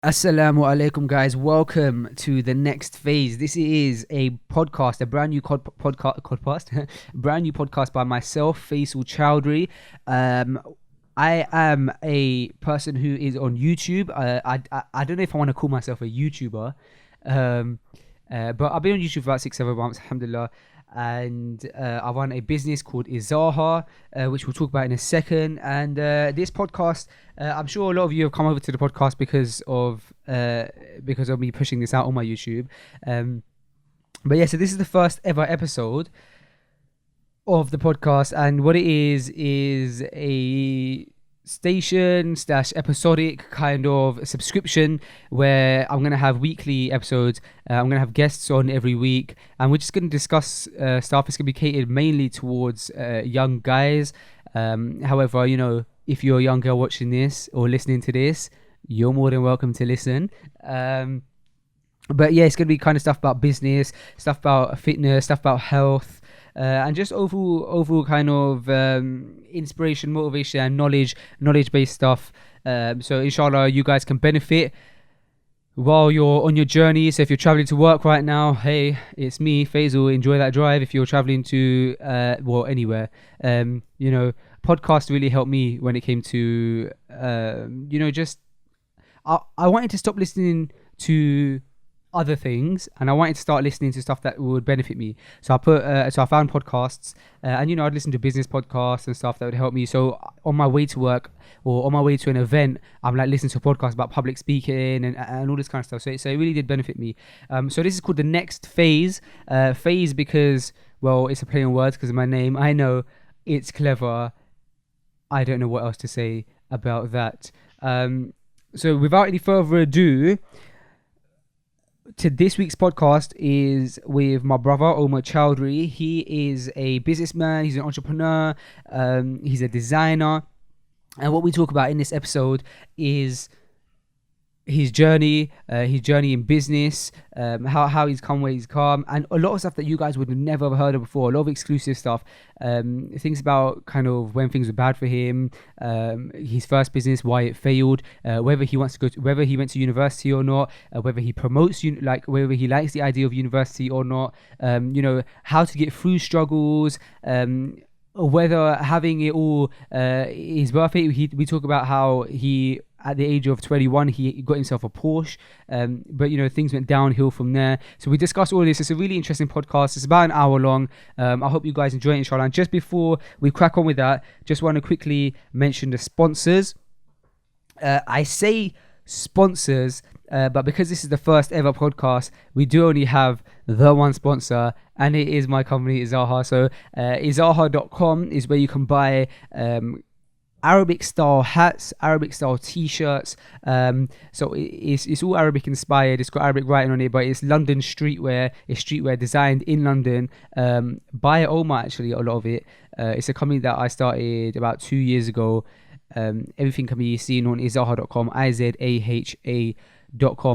Assalamu alaikum, guys. Welcome to the next phase. This is a podcast, a brand new podcast, brand new podcast by myself, Faze Choudhry. I am a person who is on YouTube. I don't know if I want to call myself a YouTuber, but I've been on YouTube for about 6-7 months, alhamdulillah. And I run a business called Izaha, which we'll talk about in a second. And this podcast, I'm sure a lot of you have come over to the podcast because of me pushing this out on my YouTube. But yeah, so this is the first ever episode of the podcast, and what it is a station / episodic kind of subscription where I'm going to have weekly episodes. I'm going to have guests on every week, and we're just going to discuss stuff. It's going to be catered mainly towards young guys. However, you know, if you're a young girl watching this or listening to this, you're more than welcome to listen. But yeah, it's going to be kind of stuff about business, stuff about fitness, stuff about health, and just overall kind of inspiration, motivation, and knowledge-based stuff. So inshallah, you guys can benefit while you're on your journey. So if you're traveling to work right now, hey, it's me, Faisal. Enjoy that drive. If you're traveling to anywhere, you know, podcasts really helped me when it came to just I wanted to stop listening to other things, and I wanted to start listening to stuff that would benefit me. So I found podcasts, and I'd listen to business podcasts and stuff that would help me. So on my way to work or on my way to an event, I'm like listening to a podcast about public speaking and all this kind of stuff. So it really did benefit me. So this is called the next phase. Phase because, well, it's a play on words because of my name. I know it's clever. I don't know what else to say about that. So without any further ado, to this week's podcast is with my brother Omar Choudhry. He is a businessman, he's an entrepreneur, he's a designer, and what we talk about in this episode is his journey in business, how he's come where he's come, and a lot of stuff that you guys would have never heard of before. A lot of exclusive stuff, things about kind of when things were bad for him, his first business, why it failed, whether he wants to whether he went to university or not, whether he promotes whether he likes the idea of university or not, how to get through struggles, whether having it all is worth it. We talk about how he, at the age of 21, he got himself a Porsche, but things went downhill from there. So we discussed all this. It's a really interesting podcast. It's about an hour long. I hope you guys enjoy it, inshallah. And just before we crack on with that, just want to quickly mention the sponsors. I say sponsors, but because this is the first ever podcast, we do only have the one sponsor, and it is my company, Izaha. So izaha.com is where you can buy Arabic style hats, Arabic style t-shirts. So it's all Arabic inspired. It's got Arabic writing on it, but it's London streetwear. It's streetwear designed in London by Omar, actually, a lot of it. It's a company that I started about 2 years ago. Everything can be seen on izaha.com, izaha.com.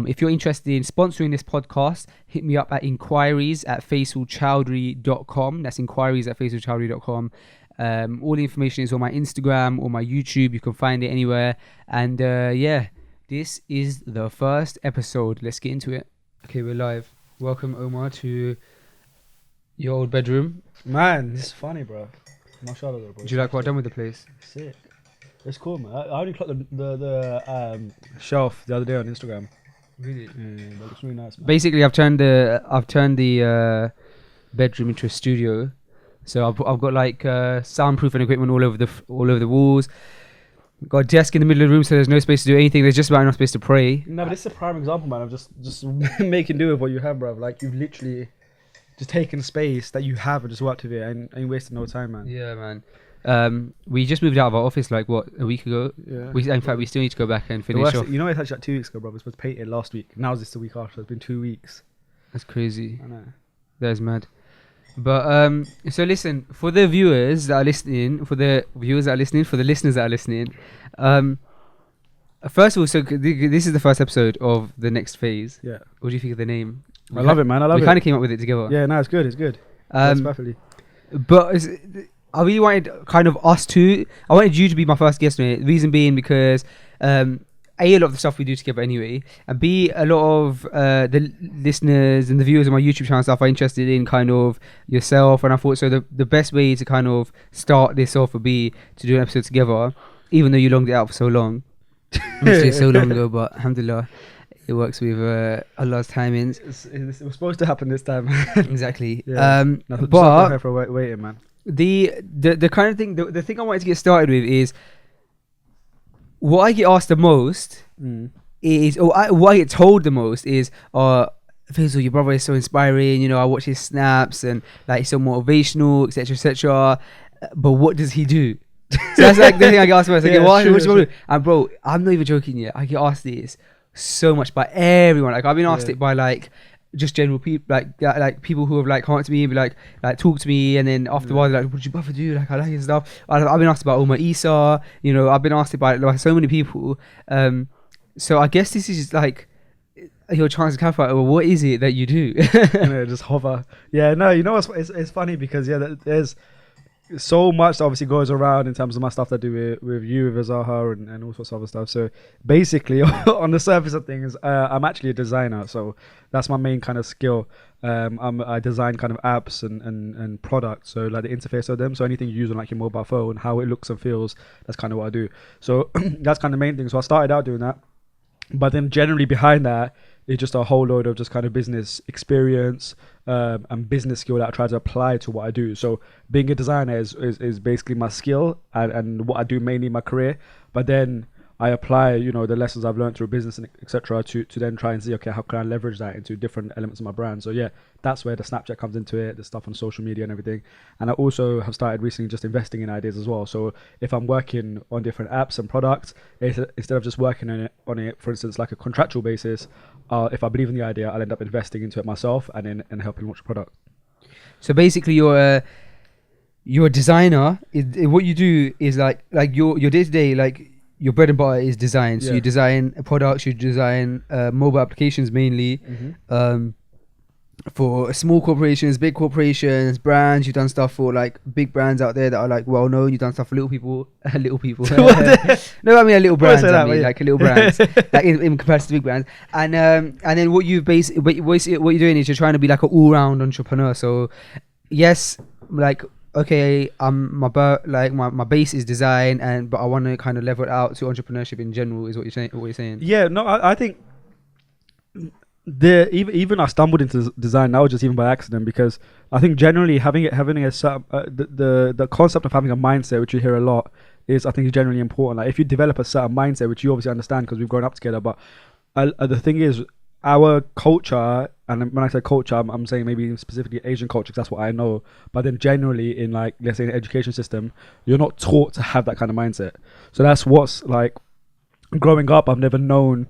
If you're interested in sponsoring this podcast, hit me up at inquiries@faisalchoudhry.com. That's inquiries@faisalchoudhry.com. All the information is on my Instagram or my YouTube. You can find it anywhere. And this is the first episode. Let's get into it. Okay, we're live. Welcome, Omar, to your old bedroom. Man, this is funny, bro. Mashallah, bro. Do you like what I've done with the place? Sick. It's cool, man. I only clocked the shelf the other day on Instagram. Really? Yeah, that looks really nice, man. Basically, I've turned the bedroom into a studio. So I've got like soundproofing equipment all over the walls. Got a desk in the middle of the room, so there's no space to do anything. There's just about enough space to pray. No, but this is a prime example, man, of just making do with what you have, bro. Like, you've literally just taken space that you have and just worked with it, and ain't wasted no time, man. Yeah, man. We just moved out of our office like a week ago. Yeah. In fact, we still need to go back and finish off. You know, it's actually like 2 weeks ago, bro. We were supposed to paint it last week. Now it's the week after. It's been 2 weeks. That's crazy. I know. That is mad. But so listen, for the viewers that are listening, for the listeners that are listening, first of all, so this is the first episode of the next phase. Yeah. What do you think of the name? I love it, man. I love it. We kind of came up with it together. Yeah, no, it's good. It's good. That's perfectly. But I really wanted kind of I wanted you to be my first guest on it. The reason being because A lot of the stuff we do together anyway, and B, a lot of the listeners and the viewers of my YouTube channel stuff are interested in kind of yourself, and I thought so the best way to kind of start this off would be to do an episode together, even though you longed it out for so long. It's so long ago, but alhamdulillah, it works with Allah's timings. It was supposed to happen this time. Exactly. No, But for waiting, man. the kind of thing, the thing I wanted to get started with is what I get asked the most is, or what I get told the most is, Faisal, your brother is so inspiring. You know, I watch his snaps and like he's so motivational, etc., etc. But what does he do? So that's like the thing I get asked most. Like, what's your brother do? And bro, I'm not even joking yet. I get asked this so much by everyone. Like I've been asked it by like just general people, like people who have like come up to me and be like talk to me, and then after a while they're like, what did your brother do? Like I like his stuff. I've been asked about Omar Isa, you know, I've been asked about like so many people. So I guess this is just like your chance to clarify, well, what is it that you do? Just hover. Yeah, no, you know what's it's funny because there's so much that obviously goes around in terms of my stuff that I do with you, with Azaha, and all sorts of other stuff. So basically, on the surface of things, I'm actually a designer. So that's my main kind of skill. I design kind of apps and products. So like the interface of them. So anything you use on like your mobile phone, how it looks and feels, that's kind of what I do. So that's kind of the main thing. So I started out doing that. But then generally behind that, it's just a whole load of just kind of business experience and business skill that I try to apply to what I do. So being a designer is basically my skill and what I do mainly in my career. But then I apply, you know, the lessons I've learned through business and etc. to then try and see, okay, how can I leverage that into different elements of my brand? So yeah, that's where the Snapchat comes into it, the stuff on social media and everything. And I also have started recently just investing in ideas as well. So if I'm working on different apps and products, instead of just working on it, for instance, like a contractual basis, if I believe in the idea, I'll end up investing into it myself and helping launch a product. So basically, you're a designer. What you do is like your day to day, like your bread and butter is design. So you design products, you design mobile applications mainly. For small corporations, big corporations, brands. You've done stuff for like big brands out there that are like well known. You've done stuff for little people. Little people. No, I mean a little brands. Like a little brands, like in comparison to big brands. And then what you're doing is you're trying to be like an all round entrepreneur. So yes, like okay, my base is design, but I want to kind of level it out to entrepreneurship in general. Is what you're saying? Yeah, no, I think. Even I stumbled into design now just even by accident, because I think generally having a certain the concept of having a mindset, which you hear a lot, is I think is generally important. Like if you develop a certain mindset, which you obviously understand because we've grown up together, but the thing is our culture, and when I say culture, I'm saying maybe specifically Asian culture because that's what I know, but then generally in like let's say an education system, you're not taught to have that kind of mindset. So that's what's like growing up, I've never known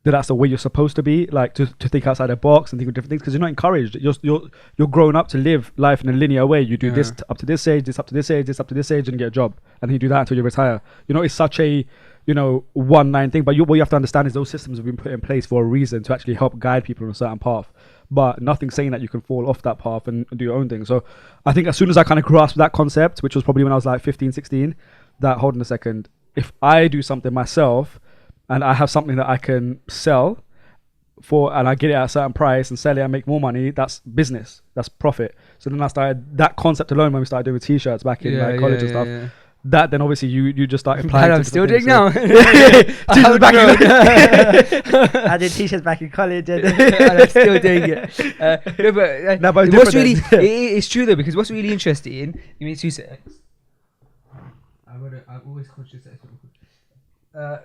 that's the way you're supposed to be, like to think outside the box and think of different things, because you're not encouraged. You're grown up to live life in a linear way. You do this up to this age, this up to this age, this up to this age, and get a job, and then you do that until you retire. You know, it's such a one-line thing. But what you have to understand is those systems have been put in place for a reason, to actually help guide people on a certain path. But nothing saying that you can fall off that path and do your own thing. So I think as soon as I kind of grasped that concept, which was probably when I was like 15, 16, that hold on a second, if I do something myself and I have something that I can sell for, and I get it at a certain price and sell it and make more money, that's business, that's profit. So then I started that concept alone when we started doing t-shirts back in college and stuff. Yeah. That then obviously you just start applying. I'm still doing now. T-shirts back I did t-shirts back in college and I'm still doing it. But what's really it's true though, because what's really interesting. Give me 2 seconds. I'm always conscious that.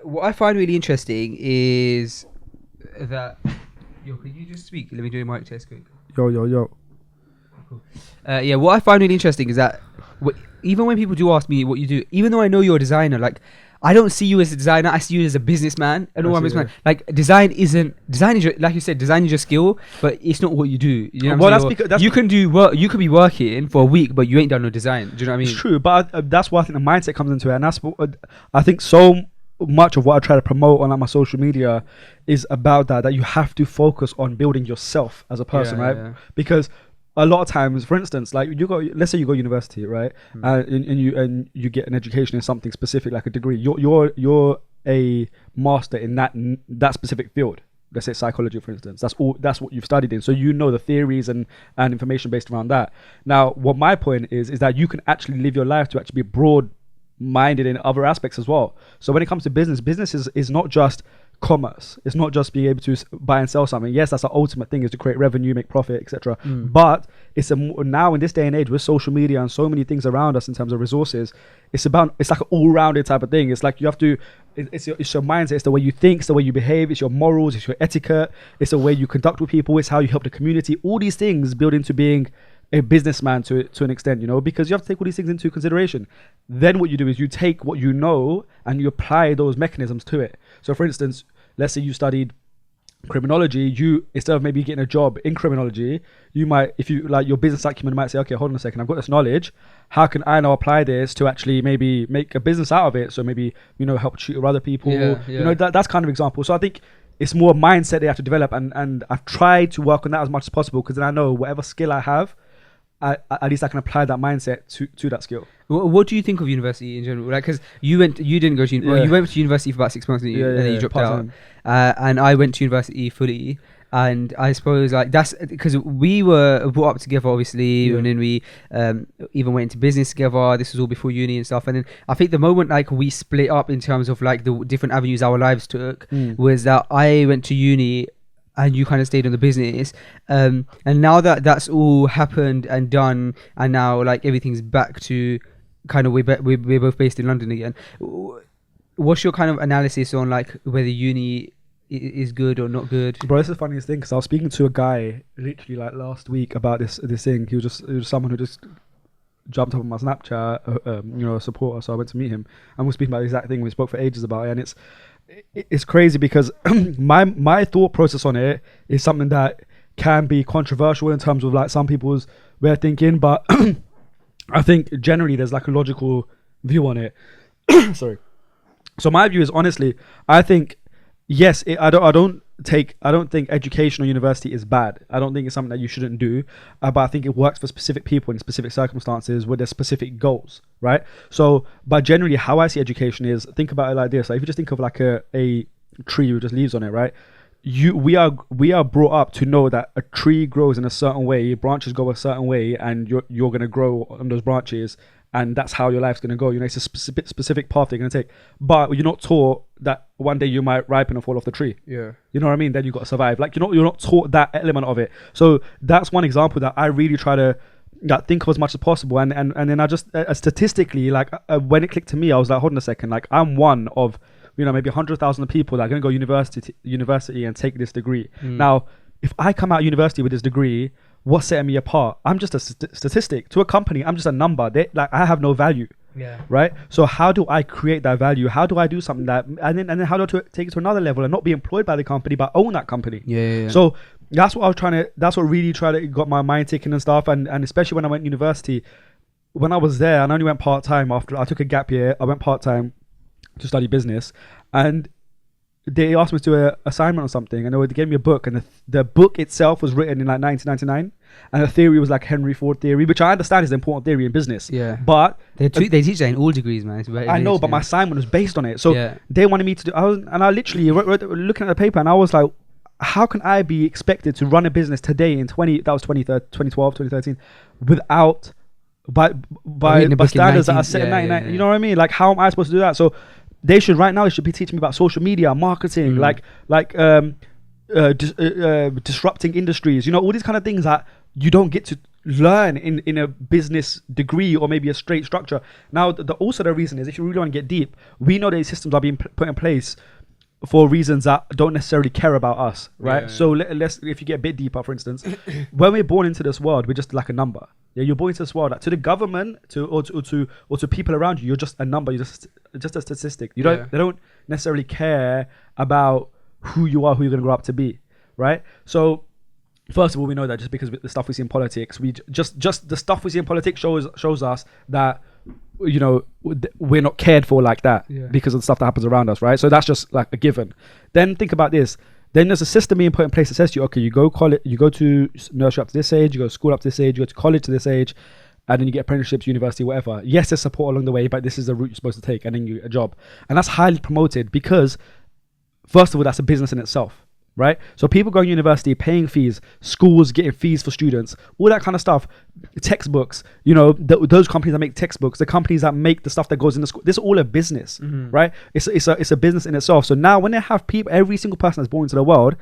What I find really interesting is that can you just speak? Let me do a mic test quick. Yo. Cool. What I find really interesting is that even when people do ask me what you do, even though I know you're a designer, like I don't see you as a designer. I see you as a businessman. Like design is like you said, design is your skill, but it's not what you do. You know what I'm saying? You can do work. You could be working for a week, but you ain't done no design. Do you know what I mean? It's true, but that's why I think the mindset comes into it, and that's what I think so much of what I try to promote on like my social media is about that you have to focus on building yourself as a person, right? Yeah. Because a lot of times, for instance, like let's say you go to university, right? And you get an education in something specific, like a degree. Your a master in that specific field. Let's say psychology, for instance. That's what you've studied in. So you know the theories and information based around that. Now, what my point is that you can actually live your life to actually be broad-minded in other aspects as well. So when it comes to business is not just commerce. It's not just being able to buy and sell something. Yes, that's the ultimate thing, is to create revenue, make profit, etc. But it's now in this day and age with social media and so many things around us in terms of resources, it's like an all-rounded type of thing. It's like you have to, it's your mindset, it's the way you think, it's the way you behave, it's your morals, it's your etiquette, it's the way you conduct with people, it's how you help the community. All these things build into being a businessman to an extent, because you have to take all these things into consideration. Then what you do is you take what you know and you apply those mechanisms to it. So for instance, let's say you studied criminology, you, instead of maybe getting a job in criminology, you might, if you like your business acumen, might say, okay, hold on a second, I've got this knowledge, how can I now apply this to actually maybe make a business out of it? So maybe, help tutor other people, that's kind of example. So I think it's more mindset they have to develop, and I've tried to work on that as much as possible, because then I know whatever skill I have, at least I can apply that mindset to that skill. What do you think of university in general? Like, because you didn't go to you went to university for about 6 months, and then you dropped out. And I went to university fully, and I suppose like that's because we were brought up together, obviously, and then we even went into business together. This was all before uni and stuff. And then I think the moment like we split up in terms of like the different avenues our lives took was that I went to uni and you kind of stayed on the business, and now that that's all happened and done, and now like everything's back to kind of we're both based in London again. What's your kind of analysis on like whether uni is good or not good? Bro, this is the funniest thing, because I was speaking to a guy literally like last week about this thing. He was someone who just jumped up on my Snapchat, a supporter. So I went to meet him, and we were speaking about the exact thing. We spoke for ages about it, and it's crazy because my thought process on it is something that can be controversial in terms of like some people's way of thinking, but I think generally there's like a logical view on it. Sorry. So my view is, honestly, I think yes, I don't think education or university is bad. I don't think it's something that you shouldn't do, but I think it works for specific people in specific circumstances with their specific goals, right? So, but generally how I see education is, think about it like this. Like if you just think of like a tree with just leaves on it, right? We are brought up to know that a tree grows in a certain way, branches go a certain way, and you're going to grow on those branches, and that's how your life's going to go. It's a specific path they're going to take, but you're not taught that one day you might ripen and fall off the tree. You know what I mean? Then you got to survive. Like you're not taught that element of it. So that's one example that I really try to think of as much as possible, and then I just statistically, like when it clicked to me, I was like, hold on a second, like I'm one of maybe 100,000 people that are going to go university and take this degree. Now, if I come out of university with this degree, what's setting me apart? I'm just a statistic to a company. I'm just a number. I have no value. Right. So how do I create that value? How do I do something that, and then how do I take it to another level and not be employed by the company, but own that company? So that's what I was trying to. That's what really got my mind ticking and stuff. And especially when I went to university, when I was there, and I only went part time after I took a gap year. I went part time to study business, and they asked me to do an assignment or something, and they gave me a book, and the book itself was written in like 1999, and the theory was like Henry Ford theory, which I understand is an important theory in business. But they teach that in all degrees, man. I know, but my assignment was based on it, so they wanted me to do. I literally wrote looking at the paper, and I was like, how can I be expected to run a business today in 2012, 2013, without by standards that are set in 99? You know what I mean? Like, how am I supposed to do that? So they should be teaching me about social media, marketing, disrupting industries, all these kind of things that you don't get to learn in a business degree or maybe a straight structure. Now, also the reason is, if you really want to get deep, we know these systems are being put in place for reasons that don't necessarily care about us, right? So let's, if you get a bit deeper, for instance, when we're born into this world, we're just like a number. You're born into this world. To the government, or to people around you, you're just a number. You're just a statistic. They don't necessarily care about who you are, who you're going to grow up to be, right? So first of all, we know that just because the stuff we see in politics, just the stuff we see in politics shows us that we're not cared for like that because of the stuff that happens around us, right? So that's just like a given. Then think about this. Then there's a system being put in place that says to you, okay, you go to nursery up to this age, you go to school up to this age, you go to college to this age, and then you get apprenticeships, university, whatever. Yes, there's support along the way, but this is the route you're supposed to take, and then you get a job. And that's highly promoted because, first of all, that's a business in itself, right? So people going to university, paying fees, schools getting fees for students, all that kind of stuff, textbooks, you know, those companies that make textbooks, the companies that make the stuff that goes in the school, this is all a business, right? It's a business in itself. So now when they have people, every single person that's born into the world,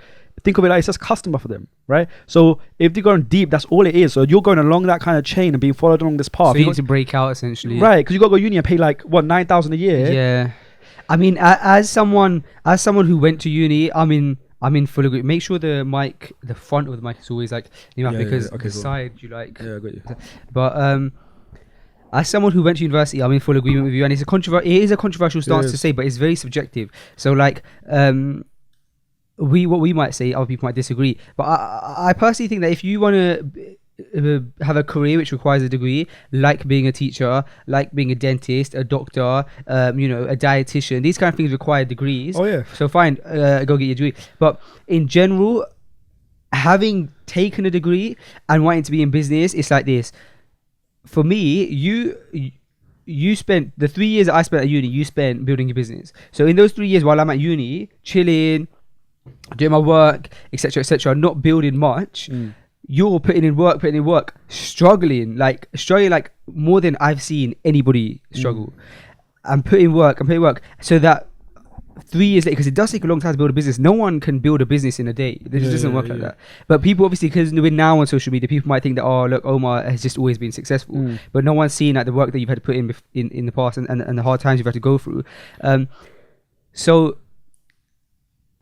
think of it like it's just customer for them, right? So if they're going deep, that's all it is. So you're going along that kind of chain and being followed along this path. So you need to break out essentially, right? Because you got to go uni and pay like what, 9,000 a year. Yeah, I mean, as someone who went to uni, I'm in full agreement. Make sure the mic, the front of the mic is always like, you know, because Okay, the cool. side you like. Yeah, I got you. But as someone who went to university, I'm in full agreement with you, and it is a controversial stance to say, but it's very subjective. So like, what we might say, other people might disagree. But I personally think that if you want to have a career which requires a degree, like being a teacher, like being a dentist, a doctor, you know, a dietitian, these kind of things require degrees. Oh yeah. So fine, go get your degree. But in general, having taken a degree and wanting to be in business, it's like this. For me, you spent the 3 years that I spent at uni, you spent building your business. So in those 3 years while I'm at uni, chilling, doing my work, etc., not building much. You're putting in work, struggling like more than I've seen anybody struggle. I'm putting work, so that 3 years later, because it does take a long time to build a business. No one can build a business in a day. It just doesn't work like that. But people, obviously, because we're now on social media, people might think that, oh, look, Omar has just always been successful. But no one's seen like the work that you've had to put in the past and the hard times you've had to go through. So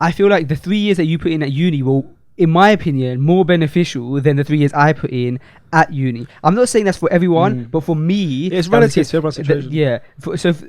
I feel like the 3 years that you put in at uni will, in my opinion, more beneficial than the 3 years I put in at uni. I'm not saying that's for everyone, but for me, it's relative to everyone's situation. Yeah.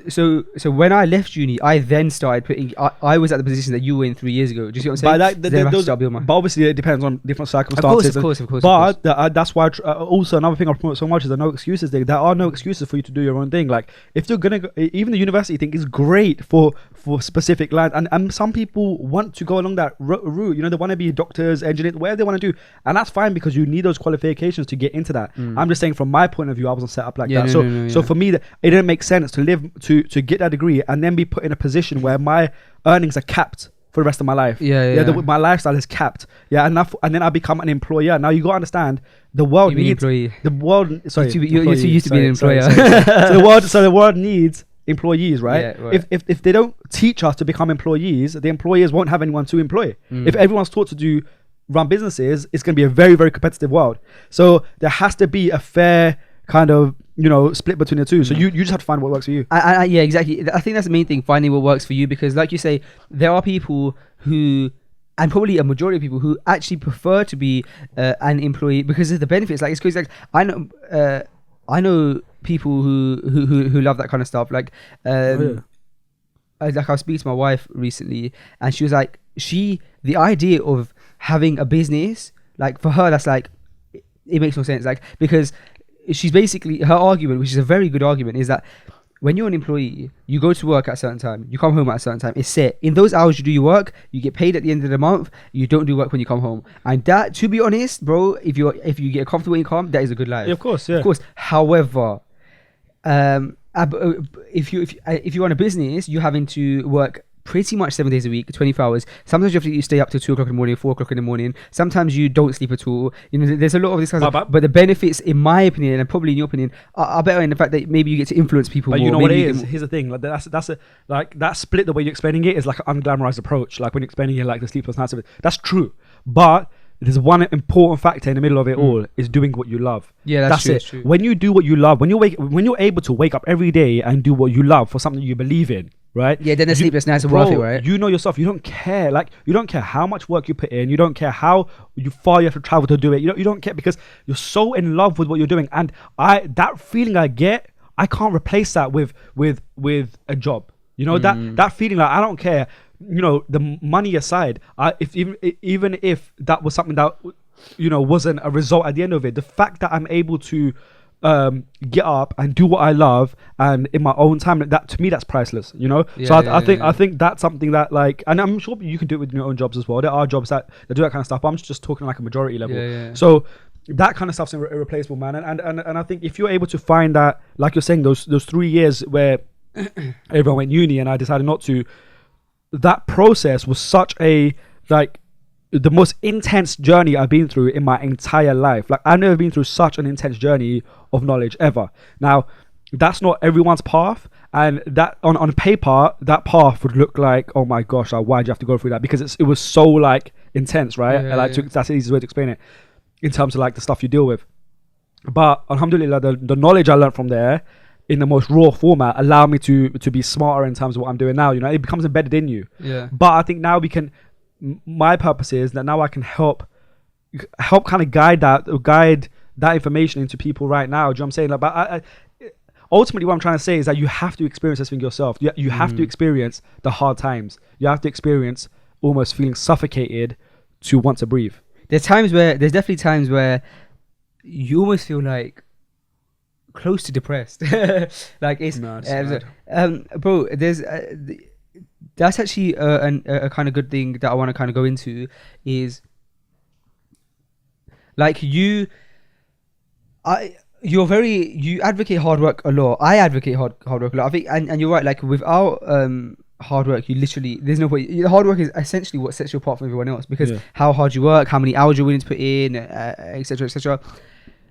So when I left uni, I then started putting. I was at the position that you were in 3 years ago. Do you see what I'm saying? But obviously, it depends on different circumstances. Of course. But that's why. Also, another thing I promote so much is the no excuses thing. There are no excuses for you to do your own thing. Like if you're gonna, even the university thing is great for specific lines, and some people want to go along that route. You know, they want to be doctors, engineers, whatever they want to do, and that's fine because you need those qualifications to get into that. I'm just saying from my point of view, I wasn't set up like that. So for me, it didn't make sense to to get that degree and then be put in a position where my earnings are capped for the rest of my life. My lifestyle is capped. And then I become an employer. Now you got to understand, the world needs employee. The world. Sorry, you used to be an employer. So the world needs employees, right? Yeah, right. If they don't teach us to become employees, the employers won't have anyone to employ. If everyone's taught to run businesses, it's going to be a very, very competitive world. So there has to be a fair kind of, you know, split between the two. So you just have to find what works for you. Yeah, exactly. I think that's the main thing, finding what works for you, because like you say, there are people who, and probably a majority of people who actually prefer to be an employee because of the benefits. Like it's crazy. Like I know people who love that kind of stuff. Like like I was speaking to my wife recently, and she was like, the idea of having a business, like for her, that's like, it makes no sense. Like, because she's basically, her argument, which is a very good argument, is that when you're an employee, you go to work at a certain time, you come home at a certain time, it's set. In those hours you do your work, you get paid at the end of the month, you don't do work when you come home. And that, to be honest, bro, if you get a comfortable income, that is a good life. Yeah, of course, yeah. Of course. However, if you run a business, you're having to work pretty much 7 days a week, 24 hours. Sometimes you have to stay up till 2 o'clock in the morning, 4 o'clock in the morning. Sometimes you don't sleep at all. You know, there's a lot of this kind of stuff. But the benefits, in my opinion, and probably in your opinion, are better in the fact that maybe you get to influence people more. But you know what it is? Here's the thing. Like that split, the way you're explaining it is like an unglamorized approach. Like when you're explaining it like the sleepless nights of it. That's true. But there's one important factor in the middle of it all is doing what you love. Yeah, that's true, it. That's true. When you do what you love, when you're able to wake up every day and do what you love for something you believe in, right? Yeah, then the sleepless nights are worth it, right? You know yourself. You don't care. Like, you don't care how much work you put in. You don't care how far you have to travel to do it. You don't care because you're so in love with what you're doing. And that feeling I get, I can't replace that with a job. You know, that feeling, like, I don't care. You know, the money aside, even if that was something that, you know, wasn't a result at the end of it, the fact that I'm able to get up and do what I love and in my own time, that to me, that's priceless, you know. I think that's something that, like, and I'm sure you can do it with your own jobs as well. There are jobs that do that kind of stuff, but I'm just talking like a majority level. So that kind of stuff's irreplaceable, man. And I think if you're able to find that, like you're saying, those 3 years where everyone went uni and I decided not to, that process was such a, like, the most intense journey I've been through in my entire life. Like, I've never been through such an intense journey of knowledge ever. Now, that's not everyone's path, and that on paper, that path would look like, oh my gosh, like, why'd you have to go through that? Because it was so, like, intense, right? That's the easiest way to explain it in terms of, like, the stuff you deal with. But alhamdulillah, the knowledge I learned from there in the most raw format allowed me to be smarter in terms of what I'm doing now. You know, it becomes embedded in you. Yeah. But I think now my purpose is that now I can help kind of guide that information into people right now. Do you know what I'm saying? Like, but ultimately what I'm trying to say is that you have to experience this thing yourself. You have to experience the hard times. You have to experience almost feeling suffocated to want to breathe. There's definitely times where you almost feel like close to depressed. Like, it's bro, there's that's actually a kind of good thing that I want to kind of go into is, like, you advocate hard work a lot. I advocate hard work a lot. I think, and you're right, like, without hard work, you literally, there's no way. Hard work is essentially what sets you apart from everyone else, because how hard you work, how many hours you're willing to put in, etc., etc.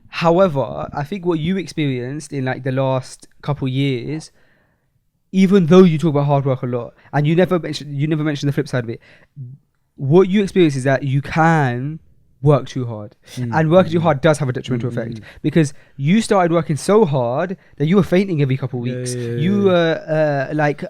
However, I think what you experienced in, like, the last couple years, even though you talk about hard work a lot, and you never mentioned the flip side of it, what you experience is that you can work too hard, and working too hard does have a detrimental effect, because you started working so hard that you were fainting every couple of weeks. You were like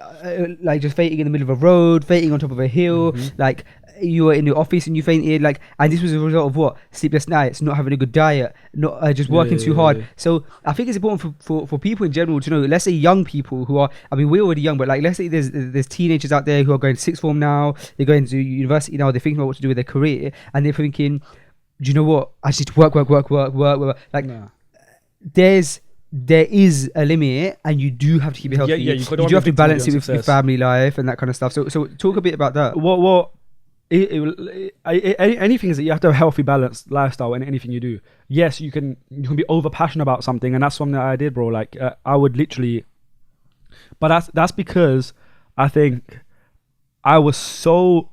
just fainting in the middle of a road, fainting on top of a hill, like, you were in the office and you fainted, like, and this was a result of what? Sleepless nights, not having a good diet, not just working too hard. So I think it's important for people in general to know, let's say young people who are, I mean, we're already young, but, like, let's say there's teenagers out there who are going to sixth form now, they're going to university now, they're thinking about what to do with their career, and they're thinking, do you know what? I just need to work. Like, there is a limit, and you do have to keep it healthy. You do have to balance it with your family life and that kind of stuff. So talk a bit about that. Anything is that you have to have a healthy, balanced lifestyle in anything you do. Yes, you can be over passionate about something, and that's something that I did, bro. Like, I would literally, but that's because I think I was so,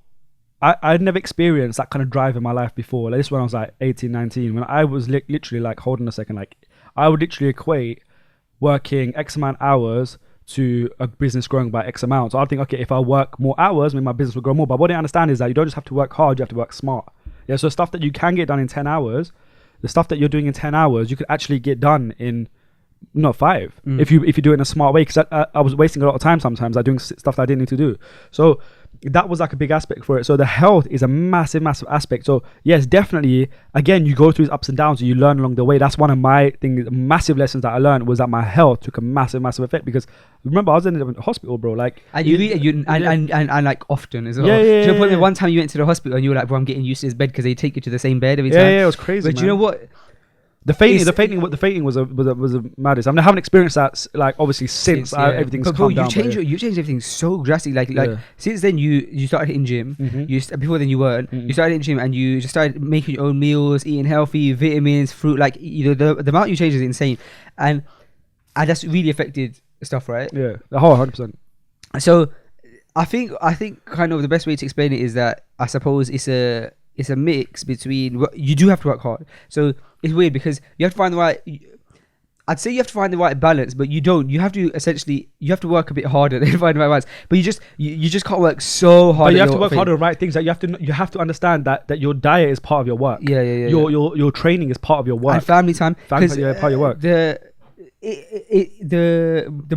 I'd never experienced that kind of drive in my life before. Like, this when I was like 18, 19, when I was literally like, hold on a second, like, I would literally equate working X amount of hours to a business growing by X amount. So I think, okay, if I work more hours, maybe my business will grow more. But what I understand is that you don't just have to work hard, you have to work smart. Yeah, so stuff that you can get done in 10 hours, the stuff that you're doing in 10 hours, you could actually get done in 5 if you do it in a smart way. Because I was wasting a lot of time sometimes, like, doing stuff that I didn't need to do. So that was like a big aspect for it. So the health is a massive aspect. So yes, definitely, again, you go through these ups and downs, and you learn along the way. That's one of my things, massive lessons that I learned, was that my health took a massive effect. Because remember, I was in the hospital, bro. Like, and like often as well. Do you know, one time you went to the hospital and you were like, bro, I'm getting used to this bed, because they take you to the same bed every time. Yeah, it was crazy. But man. Do you know what? The fainting was a madness. I mean, I haven't experienced that, like, obviously since everything's calmed down. You changed everything so drastically. Like since then you started hitting gym. Before then you weren't. You started hitting gym, and you just started making your own meals, eating healthy, vitamins, fruit. Like, you know, the amount you changed is insane, and that's really affected stuff, right? Yeah, the whole 100%. So I think kind of the best way to explain it is that, I suppose, it's a mix between, you do have to work hard. So it's weird, because you have to find the right, I'd say you have to find the right balance, but you don't. You have to work a bit harder to find the right balance. But you just can't work so hard. But you have to work hard on the right things. That you have to understand that your diet is part of your work. Your training is part of your work. And family time. Part of your work. The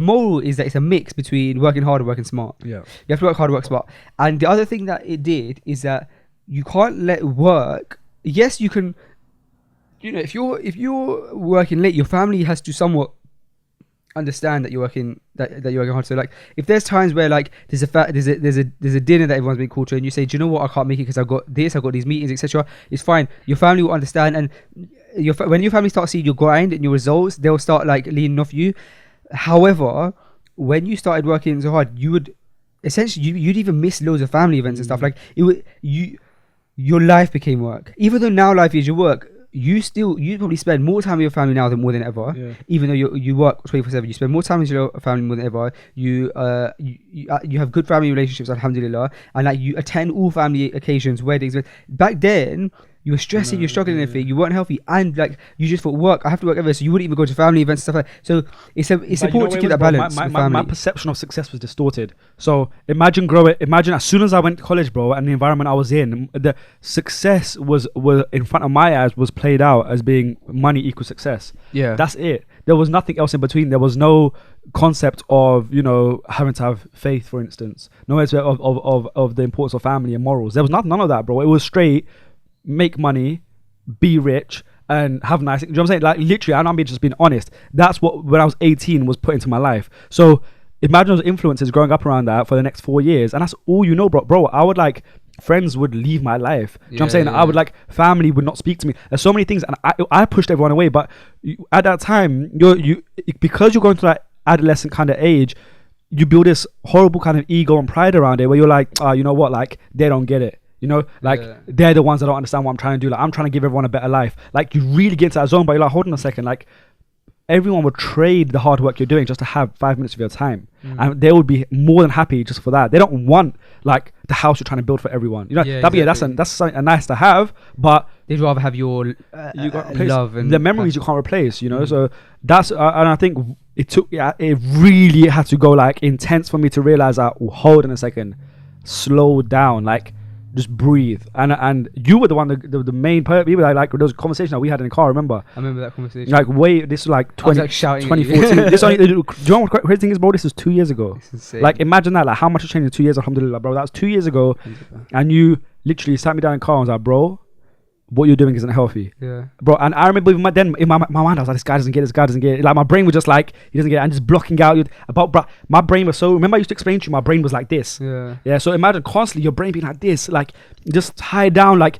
moral is that it's a mix between working hard and working smart. Yeah. You have to work hard and work smart. And the other thing that it did is that you can't let work. Yes, you can. You know, if you're working late, your family has to somewhat understand that you're working hard. So, like, if there's times where, like, there's a dinner that everyone's been called to, and you say, do you know what, I can't make it because I've got these meetings, etc. It's fine. Your family will understand, and when your family starts seeing your grind and your results, they'll start, like, leaning off you. However, when you started working so hard, you would essentially you'd even miss loads of family events and stuff. Like, your life became work. Even though now life is your work, you probably spend more time with your family now than more than ever. Yeah. Even though you work 24/7, you spend more time with your family more than ever. You have good family relationships, alhamdulillah, and like you attend all family occasions, weddings. Back then, you were stressing, you're struggling, everything. You weren't healthy, and like you just thought, work. I have to work everywhere, so you wouldn't even go to family events and stuff like that. So it's important to keep that balance. My perception of success was distorted. So imagine as soon as I went to college, bro, and the environment I was in, the success was in front of my eyes was played out as being money equals success. Yeah, that's it. There was nothing else in between. There was no concept of having to have faith, for instance. No aspect of the importance of family and morals. There was none of that, bro. It was straight. Make money, be rich, and have nice. You know what I'm saying? Like literally, and I'm just being honest. That's what when I was 18 was put into my life. So imagine those influences growing up around that for the next 4 years, and that's all you know, bro. I would like friends would leave my life. Do you know what I'm saying? I would like family would not speak to me. There's so many things, and I pushed everyone away. But at that time, because you're going through that adolescent kind of age, you build this horrible kind of ego and pride around it, where you're like, you know what? Like they don't get it. They're the ones that don't understand what I'm trying to do. Like I'm trying to give everyone a better life. Like you really get into that zone, but you're like, hold on a second. Like everyone would trade the hard work you're doing just to have 5 minutes of your time, and they would be more than happy just for that. They don't want like the house you're trying to build for everyone. That's something nice to have, but they'd rather have your love and the memories you can't replace. So that's and I think it really had to go like intense for me to realize that. Hold on a second, slow down, like. Just breathe, and you were the one, the main people. Like there was a conversation that we had in the car. Remember? I remember that conversation. Like this was like 2014. This only, do you know what the crazy thing is, bro? This was 2 years ago. Like imagine that, like how much has changed in 2 years. Alhamdulillah, bro. That was 2 years ago, and you literally sat me down in the car and was like, bro, what you're doing isn't healthy. Yeah, bro. And I remember even in my mind, I was like, this guy doesn't get it. Like my brain was just like, he doesn't get it, and just blocking out. My brain was so. Remember, I used to explain to you, my brain was like this. Yeah. So imagine constantly your brain being like this, like just tied down, like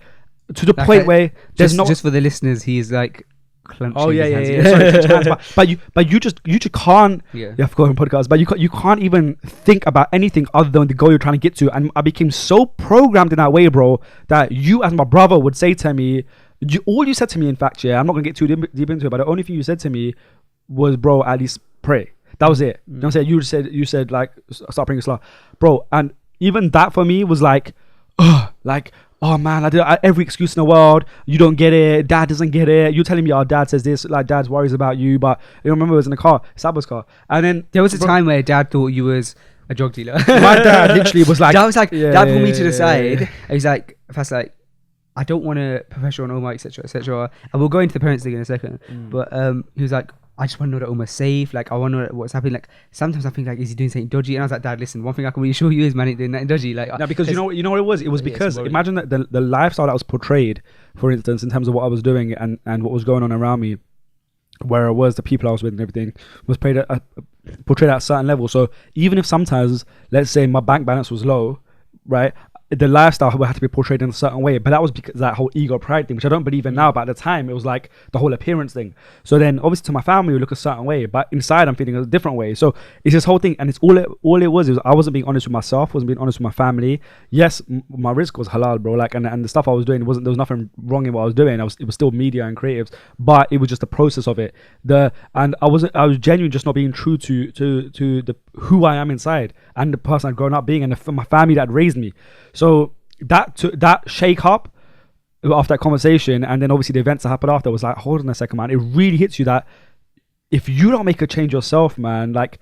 to the point where there's just for the listeners, he's like. Oh yeah. Sorry, but you just can't. Yeah, I've got on podcast, but you can't even think about anything other than the goal you're trying to get to. And I became so programmed in that way, bro, that you as my brother would say to me, all you said to me, in fact, I'm not gonna get too deep into it, but the only thing you said to me was, bro, at least pray. That was it. You know what I'm saying? You said like start praying Islam, bro, and even that for me was like, oh man, I did every excuse in the world. You don't get it. Dad doesn't get it. You're telling me our dad says this, like dad's worries about you, but you remember it was in the car, Saba's car, and then there was a time where dad thought you was a drug dealer. My dad literally was like, dad pulled me to the side. And he's like, first like, I don't want to pressure on Omar, etc. And we'll go into the parents thing in a second. But he was like, I just want to know that Omar's safe. Like, I want to know what's happening. Like, sometimes I think like, is he doing something dodgy? And I was like, Dad, listen, one thing I can reassure you is, man, ain't doing nothing dodgy. Like, no, because you know what it was. It was because imagine that the lifestyle that was portrayed, for instance, in terms of what I was doing and what was going on around me, where I was, the people I was with, and everything was portrayed at a certain level. So even if sometimes, let's say, my bank balance was low, right? The lifestyle would have to be portrayed in a certain way, but that was because that whole ego pride thing, which I don't believe in now, but at the time it was like the whole appearance thing. So then obviously to my family we look a certain way, but inside I'm feeling a different way. So it's this whole thing, and it's all it was I wasn't being honest with myself, wasn't being honest with my family. Yes, my risk was halal, bro, like and the stuff I was doing there was nothing wrong in what I was doing. It was still media and creatives, but it was just the process of it. I was genuinely just not being true to the who I am inside and the person I'd grown up being, and my family that raised me. So that shake up after that conversation, and then obviously the events that happened after, was like, hold on a second, man. It really hits you that if you don't make a change yourself, man, like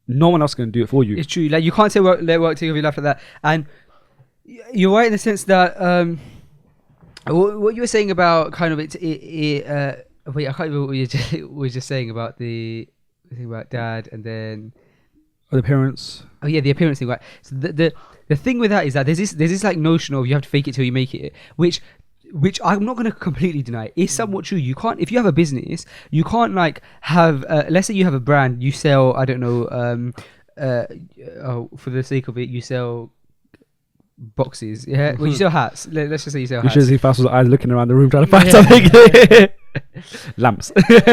no one else can do it for you. It's true. Like you can't say let work take over your life like that. And you're right in the sense that what you were saying about kind of wait, I can't remember what you were just saying about the thing about dad, and then the parents. Oh yeah, the appearance thing, right? So the thing with that is that there's this like notion of you have to fake it till you make it, which I'm not going to completely deny. It's somewhat true. You can't, if you have a business, you can't like have let's say you have a brand, you sell, I don't know, for the sake of it, you sell boxes, yeah. Well, you sell hats. Let's just say you sell hats. You should see Faze's eyes looking around the room trying to find something. Lamps.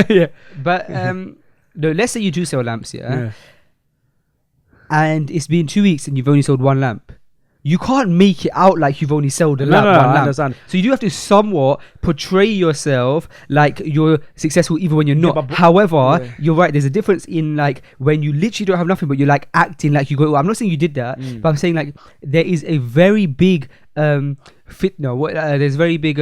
Yeah. But no, let's say you do sell lamps, yeah. And it's been 2 weeks and you've only sold one lamp. you can't make it out like you've only sold a No, lamp. no, one I lamp. understand. So you do have to somewhat portray yourself like you're successful even when you're Yeah, not. but However, yeah. you're right. There's a difference in like when you literally don't have nothing, but you're like acting like you go. I'm not saying you did that, but I'm saying like there is a very big there's very big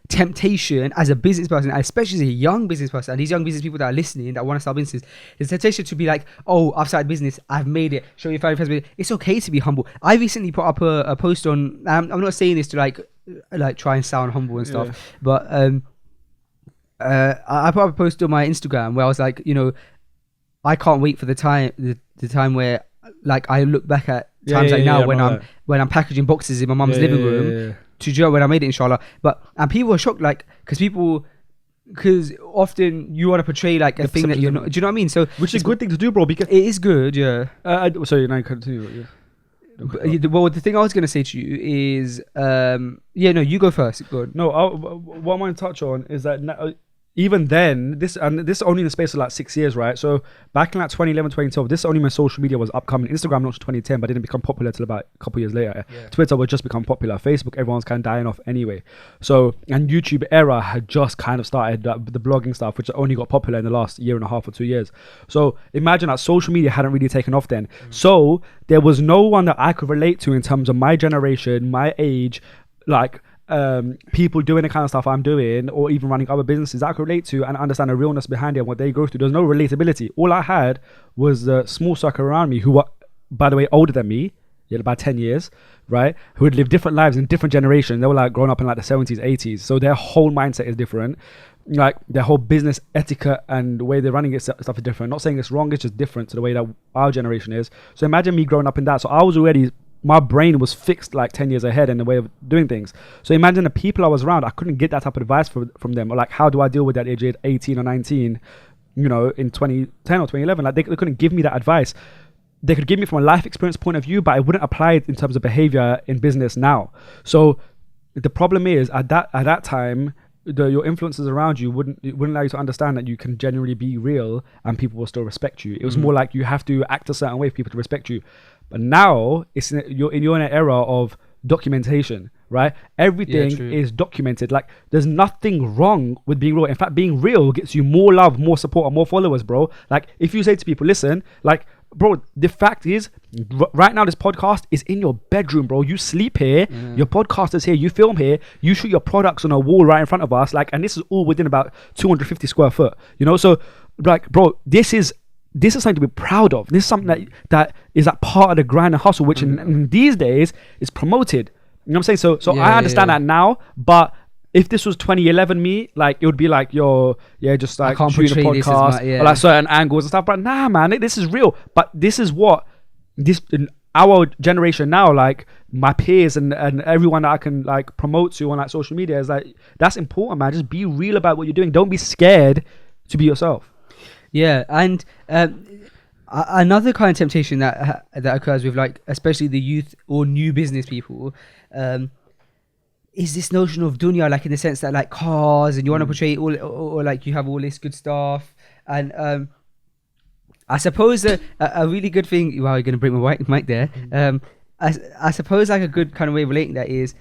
temptation as a business person, especially as a young business person, and these young business people that are listening that want to start businesses. There's temptation to be like, oh, I've started business, I've made it, show your family friends. It's okay to be humble. I recently put up a post on. I'm not saying this to like try and sound humble and stuff, but I put up a post on my Instagram where I was like, I can't wait for the time where like I look back at times now when I'm packaging boxes in my mum's living room to Joe when I made it, inshallah. And people are shocked, like, because often you want to portray like a thing that you're not. Do you know what I mean? So which is a good thing to do, bro, because it is good, yeah. Sorry, now you continue. Well, the thing I was going to say to you is, you go first. Go on. No, what I want to touch on is that even then, this only in the space of like 6 years, right? So back in like 2011, 2012, this is only when social media was upcoming. Instagram launched in 2010, but didn't become popular till about a couple years later. Twitter would just become popular. Facebook, everyone's kind of dying off anyway. So, and YouTube era had just kind of started, the blogging stuff, which only got popular in the last year and a half or 2 years. So imagine that social media hadn't really taken off then. So there was no one that I could relate to in terms of my generation, my age, like people doing the kind of stuff I'm doing, or even running other businesses that I could relate to and understand the realness behind it and what they go through. There's no relatability. All I had was the small circle around me who were, by the way, older than me, about 10 years, right? Who had lived different lives in different generations. They were like growing up in like the 70s, 80s. So their whole mindset is different. Like their whole business etiquette and the way they're running it stuff is different. Not saying it's wrong, it's just different to the way that our generation is. So imagine me growing up in that. So I was already, my brain was fixed like 10 years ahead in the way of doing things. So imagine the people I was around, I couldn't get that type of advice from them. Or like, how do I deal with that age 18 or 19, in 2010 or 2011? Like they couldn't give me that advice. They could give me from a life experience point of view, but I wouldn't apply it in terms of behavior in business now. So the problem is at that time, your influences around you wouldn't allow you to understand that you can genuinely be real and people will still respect you. It was more like you have to act a certain way for people to respect you. But now you're in an era of documentation, right? Everything is documented. Like there's nothing wrong with being real. In fact, being real gets you more love, more support, and more followers, bro. Like if you say to people, listen, like, bro, the fact is right now this podcast is in your bedroom, bro. You sleep here, your podcast is here, you film here, you shoot your products on a wall right in front of us, like, and this is all within about 250 square foot, so like, bro, this is something to be proud of. This is something that is like part of the grind and hustle, which in these days is promoted. You know what I'm saying? So I understand that now, but if this was 2011 me, like it would be like, just like shooting a podcast or like certain angles and stuff. But nah, man, this is real. But this is what in our generation now, like my peers and everyone that I can like promote to on like social media is like, that's important, man. Just be real about what you're doing. Don't be scared to be yourself. Yeah, and another kind of temptation that occurs with like especially the youth or new business people is this notion of dunya, like in the sense that like cars and you want to portray all, or like you have all this good stuff. And I suppose a really good thing, wow, you're going to break my mic there. I suppose like a good kind of way of relating that is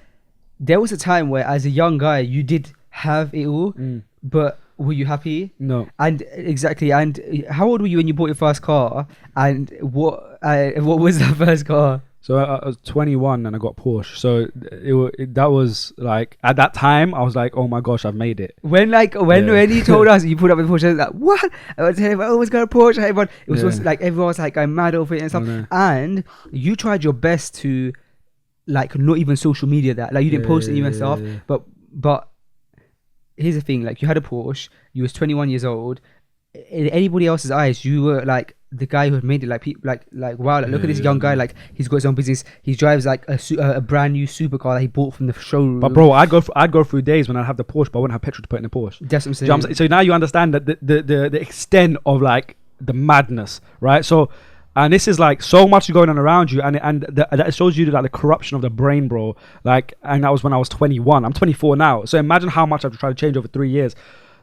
there was a time where as a young guy you did have it all, but were you happy? No. And exactly. And how old were you when you bought your first car? And what was that first car? So I was 21 and I got Porsche. So that was like, at that time, I was like, oh my gosh, I've made it. When you told us you put up with Porsche, I was like, what? I was saying, I always got a Porsche. Everyone, it was just like, everyone was like, I'm mad over it and stuff. And you tried your best to like, not even social media that. Like you didn't post any and stuff. But here's the thing, like you had a Porsche, you was 21 years old. In anybody else's eyes, you were like the guy who had made it. Like people, like wow, like, look at this young guy. Like he's got his own business. He drives like a brand new supercar that he bought from the showroom. But bro, I'd go through days when I'd have the Porsche, but I wouldn't have petrol to put in the Porsche. That's what I'm saying. Do you know what I'm saying? So now you understand that the extent of like the madness, right? So, and this is like so much going on around you, and that shows you like the corruption of the brain, bro. Like, and that was when I was 21. I'm 24 now. So imagine how much I've tried to change over 3 years.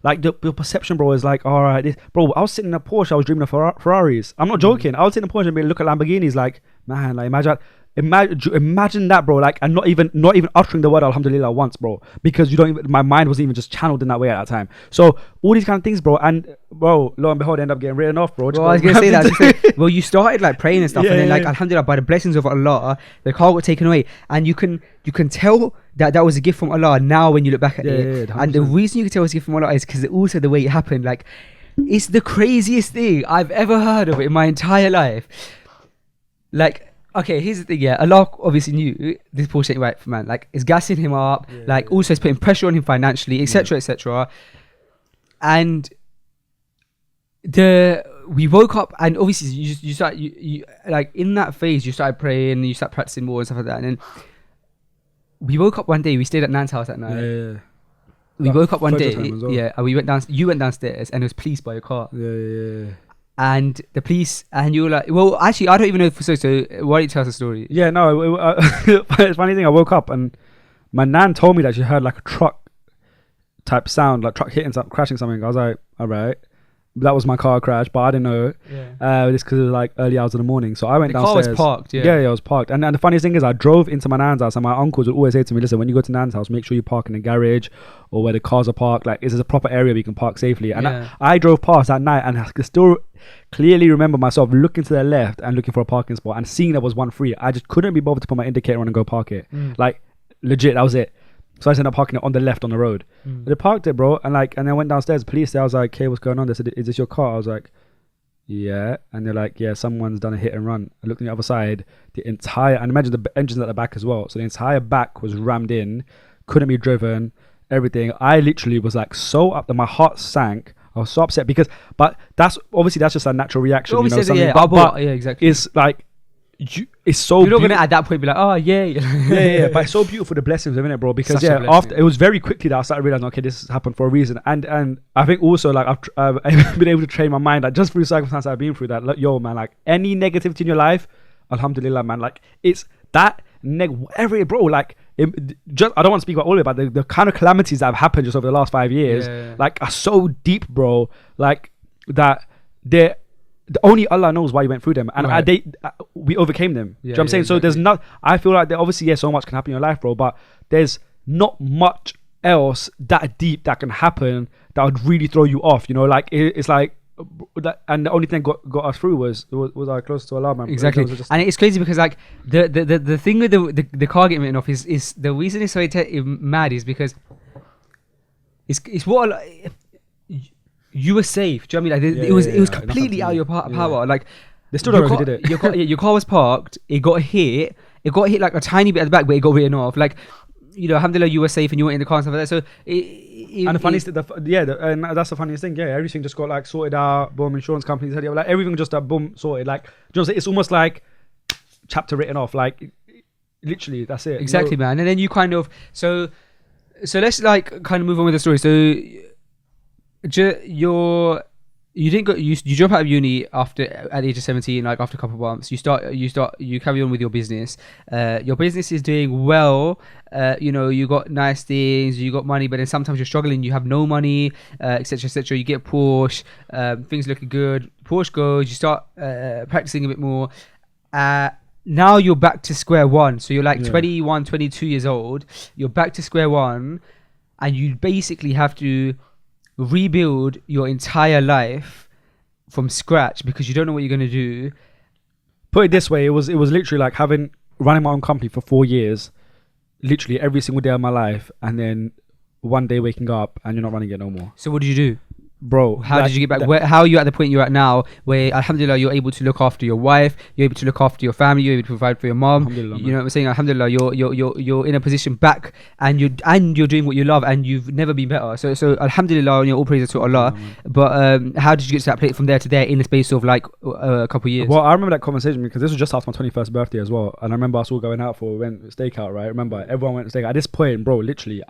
Like the perception, bro, is like, all right, bro, I was sitting in a Porsche, I was dreaming of Ferraris. I'm not joking. I was sitting in a Porsche and look at Lamborghinis, like, man, like imagine Imagine that, bro. Like, and not even uttering the word Alhamdulillah once, bro, because you don't even, my mind wasn't even just channeled in that way at that time. So all these kind of things, bro, and bro, lo and behold, I end up getting written off, bro. Well, I was gonna say that. Well, you started like praying and stuff, and then like Alhamdulillah, by the blessings of Allah, the car got taken away, and you can tell that was a gift from Allah now when you look back at it. And the reason you can tell it's a gift from Allah is because also the way it happened. Like, it's the craziest thing I've ever heard of it in my entire life. Like, okay, here's the thing, yeah. Allah obviously knew this Porsche ain't right for man. Like, it's gassing him up. Like, also it's putting pressure on him financially, etc., etc. And we woke up, and obviously you start you like in that phase you started praying and you start practicing more and stuff like that. And then we woke up one day. We stayed at Nan's house at night. We woke up one day, and we went down. You went downstairs, and it was police by your car. And the police, and you were like, well, actually, I don't even know if so. So why don't you tell us the story? Yeah, no. It's funny thing. I woke up and my nan told me that she heard like a truck type sound, like truck hitting something, crashing something. I was like, all right. That was my car crash, but I didn't know. Just because it was like early hours in the morning. So I went downstairs. The car was parked, Yeah, it was parked. And the funniest thing is I drove into my nan's house, and my uncles would always say to me, listen, when you go to nan's house, make sure you park in the garage or where the cars are parked. Like, is this a proper area where you can park safely? And I drove past that night, and I could still clearly remember myself looking to the left and looking for a parking spot and seeing there was one free. I just couldn't be bothered to put my indicator on and go park it. Like, legit, that was it. So I just ended up parking it on the left on the road. They parked it, bro, and then I went downstairs. Police there, I was like, hey, what's going on? They said, is this your car? I was like, yeah. And they're like, yeah, someone's done a hit and run. I looked on the other side, and imagine the engine's at the back as well. So the entire back was rammed in, couldn't be driven, everything. I literally was like so up that my heart sank. I was so upset but that's just a natural reaction. You know, but exactly. It's like, it's so you're not gonna at that point be like, oh yeah. But it's so beautiful, the blessings of it, bro, because after it was very quickly that I started realizing, okay, this has happened for a reason. And I think also like I've been able to train my mind that just through circumstances I've been through that, like, yo man, like any negativity in your life, alhamdulillah man, like it's that whatever it, bro, like just I don't want to speak about all of it, but the kind of calamities that have happened just over the last 5 years like are so deep, bro, like that only Allah knows why you went through them, and we overcame them. Do you know what I'm saying? Exactly. So I feel like there obviously so much can happen in your life, bro, but there's not much else that deep that can happen that would really throw you off. You know, like it's like that, and the only thing got us through was I close to Allah, man. Exactly. And it's crazy because like the thing with the car getting written off is the reason it's so mad is because it's what. You were safe. Do you know what I mean? Like it was completely out of your power. Like they still don't know if you did it. Your car was parked. It got hit. It got hit like a tiny bit at the back, but it got written off. Like, you know, alhamdulillah, you were safe and you were in the car and stuff like that. So and the funniest, and that's the funniest thing. Yeah, everything just got like sorted out. Boom, insurance companies had it. Like everything just boom sorted. Like, do you know what I'm saying? It's almost like chapter written off. Like, literally, that's it. Exactly, man. And then you kind of so let's like kind of move on with the story. So. You didn't go. You drop out of uni at the age of 17. Like after a couple of months, you carry on with your business. Your business is doing well. You know, you got nice things, you got money, but then sometimes you're struggling. You have no money, etc., etc. You get Porsche. Things looking good. Porsche goes. You start practicing a bit more. Now you're back to square one. So you're like 21, 22 years old. You're back to square one, and you basically have to rebuild your entire life from scratch because you don't know what you're going to do. Put it this way, it was literally like running my own company for 4 years, literally every single day of my life, and then one day waking up and you're not running it no more. So what did you do? Bro, how did you get back? How are you at the point you're at now where alhamdulillah you're able to look after your wife, you're able to look after your family, you're able to provide for your mom, you know what I'm saying? Alhamdulillah, you're in a position back and you're doing what you love and you've never been better. So alhamdulillah, and all praises to Allah. But how did you get to that place from there to there in the space of like a couple of years? Well, I remember that conversation because this was just after my 21st birthday as well, and I remember us all going out we went stakeout, right? Remember everyone went to stakeout. At this point, bro, I'm literally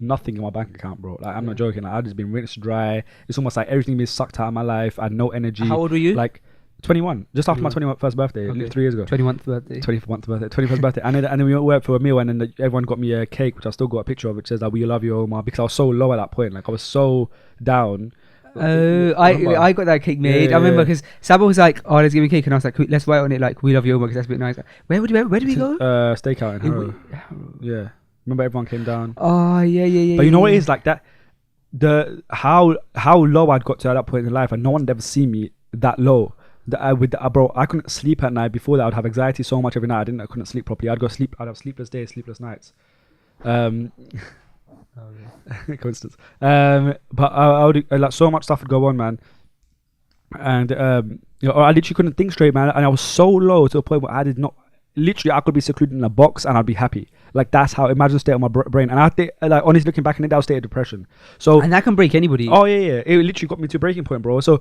nothing in my bank account, bro. Like I'm not joking. Like, I've just been rinsed dry. It's almost like everything being sucked out of my life. I had no energy. How old were you? Like 21, just after my 21st birthday, 3 years ago. 21st birthday. 21st birthday. And then we went for a meal, and then everyone got me a cake, which I still got a picture of, which says that we love you, Omar, because I was so low at that point. Like I was so down. I got that cake made. Yeah, I remember yeah. because Saba was like, "Oh, let's give me cake," and I was like, "Let's write on it like we love you, Omar, because that's a bit nice." Like, where did we go? Stakeout in Harrow. Yeah. Remember everyone came down. Oh yeah. But you know what it is like that? How low I'd got to at that point in life, and no one had ever seen me that low. Bro, I couldn't sleep at night. Before that, I would have anxiety so much every night. I couldn't sleep properly. I'd have sleepless days, sleepless nights. Coincidence. But I would like so much stuff would go on, man. And I literally couldn't think straight, man. And I was so low to a point where I did not. Literally, I could be secluded in a box and I'd be happy. Like that's how. Imagine the state of my brain. And I think, like, honestly, looking back in it, that was state of depression. So and that can break anybody. Oh yeah. It literally got me to a breaking point, bro. So.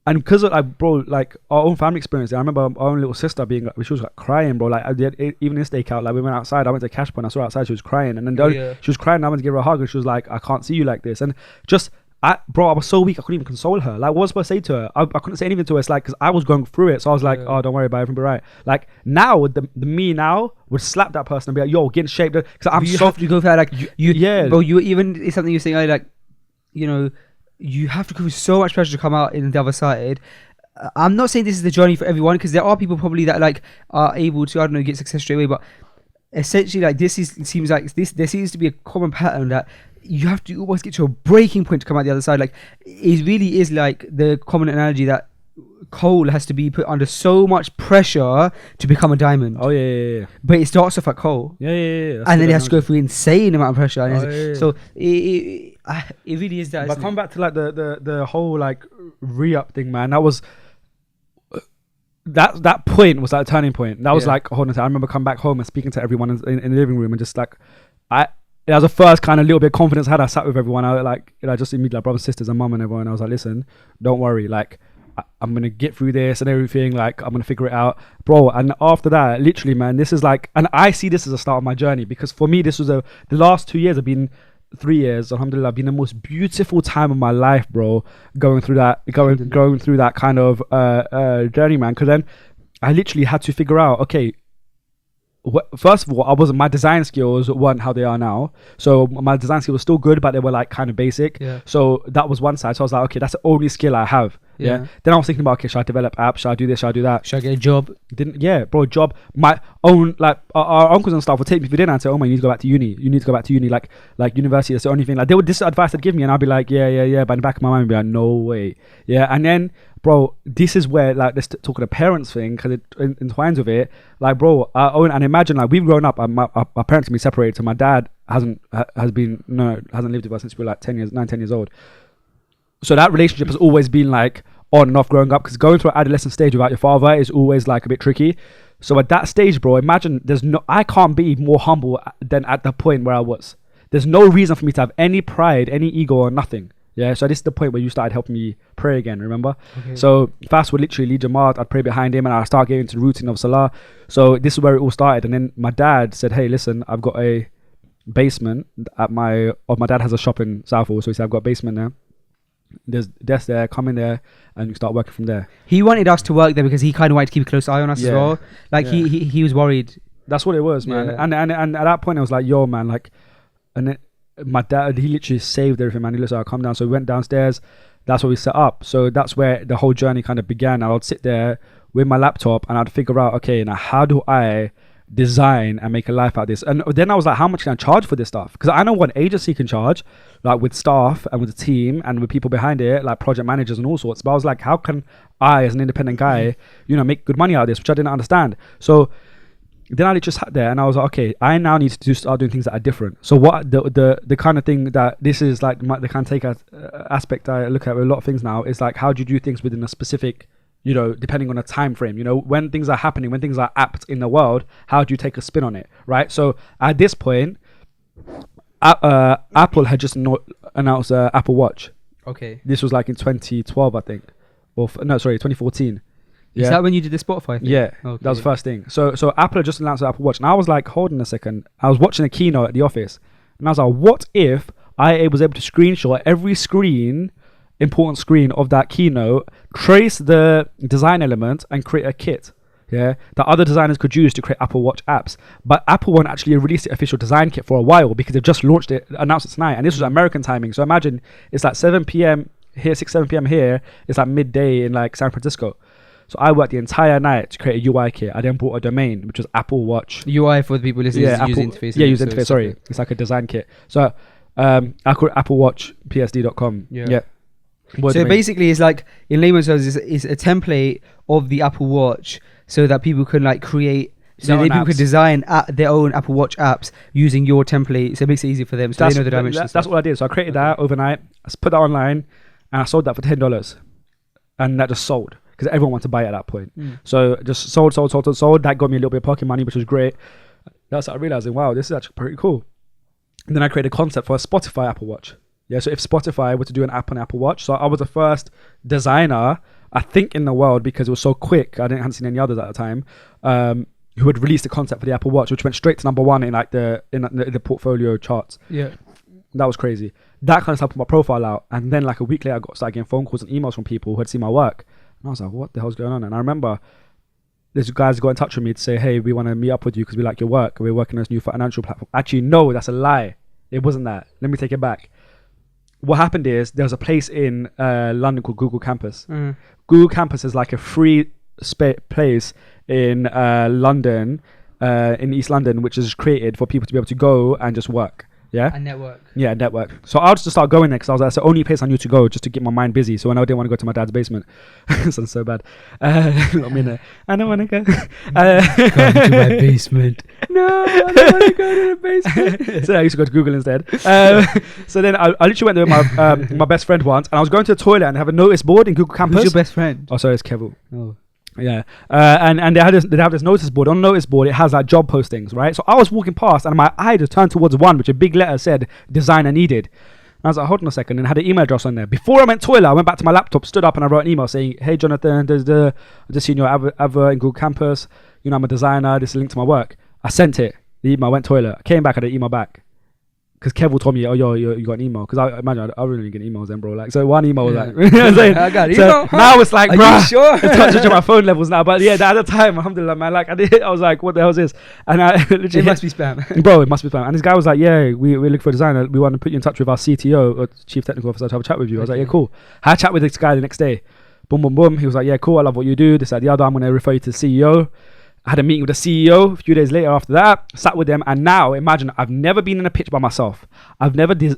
And because of like, bro, like our own family experience, I remember our own little sister being like, she was like crying, bro. Like even in stakeout, like we went outside, I went to Cash Point, I saw her outside, she was crying, and then she was crying. And I went to give her a hug, and she was like, "I can't see you like this." And just, I was so weak, I couldn't even console her. Like, what was I supposed to say to her? I couldn't say anything to her. It's like because I was going through it, so I was like, "Oh, don't worry about it, everything will be right." Like now, the me now would slap that person and be like, "Yo, get in shape," because I'm you so. have to go for that, like yeah. Bro, you even it's something you're saying, like, you know, you have to go through so much pressure to come out in the other side. I'm not saying this is the journey for everyone, because there are people probably that like are able to, I don't know, get success straight away, but essentially like there seems to be a common pattern that you have to almost get to a breaking point to come out the other side. Like it really is like the common analogy that coal has to be put under so much pressure to become a diamond. Oh yeah. But it starts off at coal. Yeah. And then it has to go through insane amount of pressure. And so it really is that. But come back to like the whole like re-up thing, man. That was that point was like a turning point. That was like, hold on a second. I remember coming back home and speaking to everyone in the living room and just like it was the first kind of little bit of confidence I had. I sat with everyone. I just immediately like brothers, sisters, and mum and everyone. I was like, listen, don't worry. Like I'm gonna get through this and everything. Like I'm gonna figure it out, bro. And after that, literally, man, this is like, and I see this as a start of my journey, because for me, this was the last 2 years have been 3 years, alhamdulillah, been the most beautiful time of my life, bro. Going through that kind of journey, man. Because then I literally had to figure out, okay, first of all, my design skills weren't how they are now. So my design skills were still good, but they were like kind of basic. Yeah. So that was one side. So I was like, okay, that's the only skill I have. Yeah. Then I was thinking about, okay, should I develop apps? Should I do this? Should I do that? Should I get a job? Job. My own, like our uncles and stuff would take me for dinner and say, "Oh man, you need to go back to uni. You need to go back to uni, like university. That's the only thing." Like this is advice they'd give me, and I'd be like, yeah. But in the back of my mind, I'd be like, no way. Yeah. And then, bro, this is where like let's talk of the parents thing, because it entwines with it. Like, bro, and imagine like we've grown up. Our parents can be separated, so my dad hasn't lived with us since we were like 9, 10 years old. So that relationship has always been like on and off growing up, because going through an adolescent stage without your father is always like a bit tricky. So at that stage, bro, imagine I can't be more humble than at the point where I was. There's no reason for me to have any pride, any ego, or nothing. Yeah, so this is the point where you started helping me pray again, remember? Okay. So Fast would literally lead Jamaat, I'd pray behind him, and I'd start getting into the routine of Salah. So this is where it all started. And then my dad said, hey, listen, I've got a basement my dad has a shop in Southall, so he said, I've got a basement there. There's desks there, come in there and you start working from there. He wanted us to work there because he kind of wanted to keep a close eye on us as well. Like he was worried. That's what it was, man. And at that point I was like, yo, man, like, and my dad, he literally saved everything, man. He was like, I'll come down. So we went downstairs. That's what we set up. So that's where the whole journey kind of began. I would sit there with my laptop and I'd figure out, okay, now how do I design and make a life out of this? And then I was like, how much can I charge for this stuff? Because I know what an agency can charge, like with staff and with the team and with people behind it, like project managers and all sorts. But I was like, how can I, as an independent guy, make good money out of this, which I didn't understand. So then I just sat there and I was like, okay, I now need to start doing things that are different. So what the kind of thing that this is like, the kind of take aspect I look at with a lot of things now is like, how do you do things within a specific, depending on a time frame, when things are happening, when things are apt in the world, how do you take a spin on it, right? So at this point, Apple had just announced Apple Watch. Okay. This was like in 2012, I think. 2014. Is that when you did the Spotify thing? Yeah, okay. That was the first thing. So Apple had just announced the Apple Watch. And I was like, hold on a second. I was watching a keynote at the office. And I was like, what if I was able to screenshot every important screen of that keynote, trace the design element and create a kit, that other designers could use to create Apple Watch apps. But Apple won't actually release the official design kit for a while because they've just announced it tonight. And this was American timing. So imagine it's like 7 p.m. here 6-7 p.m. here, it's like midday in like San Francisco. So I worked the entire night to create a UI kit. I then bought a domain, which was Apple Watch. UI for the people listening is user interface. Yeah, user interface. Sorry, it's like a design kit. So I call it Apple Watch PSD.com. Yeah. So basically, it's like in layman's terms, it's a template of the Apple Watch, so that people can like create. So people could design their own Apple Watch apps using your template. So it makes it easy for them. So they know the dimensions. That's what I did. So I created that overnight. I put that online, and I sold that for $10, and that just sold. Because everyone wanted to buy it at that point. So just sold. That got me a little bit of pocket money, which was great. That's I realizing, wow, this is actually pretty cool. And then I created a concept for a Spotify Apple Watch. Yeah, so if Spotify were to do an app on Apple Watch, so I was the first designer, I think, in the world, because it was so quick. I hadn't seen any others at the time, who had released the concept for the Apple Watch, which went straight to number one in like the portfolio charts. Yeah, that was crazy. That kind of stuff put my profile out, and then like a week later, I started getting phone calls and emails from people who had seen my work. And I was like, what the hell's going on? And I remember these guys got in touch with me to say, hey, we want to meet up with you because we like your work. We're working on this new financial platform. Actually, no, that's a lie. It wasn't that. Let me take it back. What happened is there was a place in London called Google Campus. Google Campus is like a free place in London, in East London, which is created for people to be able to go and just work. Yeah. And network. Yeah, network. So I would just start going there because I was like, that's the only place I knew to go just to get my mind busy. So when I didn't want to go to my dad's basement, sounds so bad. I'm in there. I don't want to go. Come to my basement. No, I don't want to go to the basement. So I used to go to Google instead. So then I literally went there with my best friend once, and I was going to the toilet and have a notice board in Google Campus. Who's your best friend? Oh, sorry, it's Kevin. Oh. Yeah, and they have this notice board. On the notice board, it has like job postings, right? So I was walking past, and my eye just turned towards one, which a big letter said "designer needed." And I was like, hold on a second, and had an email address on there. Before I went toilet, I went back to my laptop, stood up, and I wrote an email saying, "Hey Jonathan, I just seen your advert in Google Campus. You know, I'm a designer. This is a link to my work." I sent it. The email, I went toilet. I came back, I had an email back. Because Kev told me, oh, you got an email. Because I imagine I really get emails then, bro. Like, so one email was like, I got it. So now it's like, bro, sure? it's not just my phone levels now. But yeah, at the time, alhamdulillah, man, like I was like, what the hell is this? And I literally, it must be spam. Bro, it must be spam. And this guy was like, yeah, we look for a designer. We want to put you in touch with our CTO, or Chief Technical Officer, to have a chat with you. I was like, yeah, cool. I had a chat with this guy the next day. Boom, boom, boom. He was like, yeah, cool. I love what you do. This, that, the other. I'm going to refer you to the CEO. I had a meeting with the CEO a few days later after that, sat with them, and now imagine I've never been in a pitch by myself. I've never been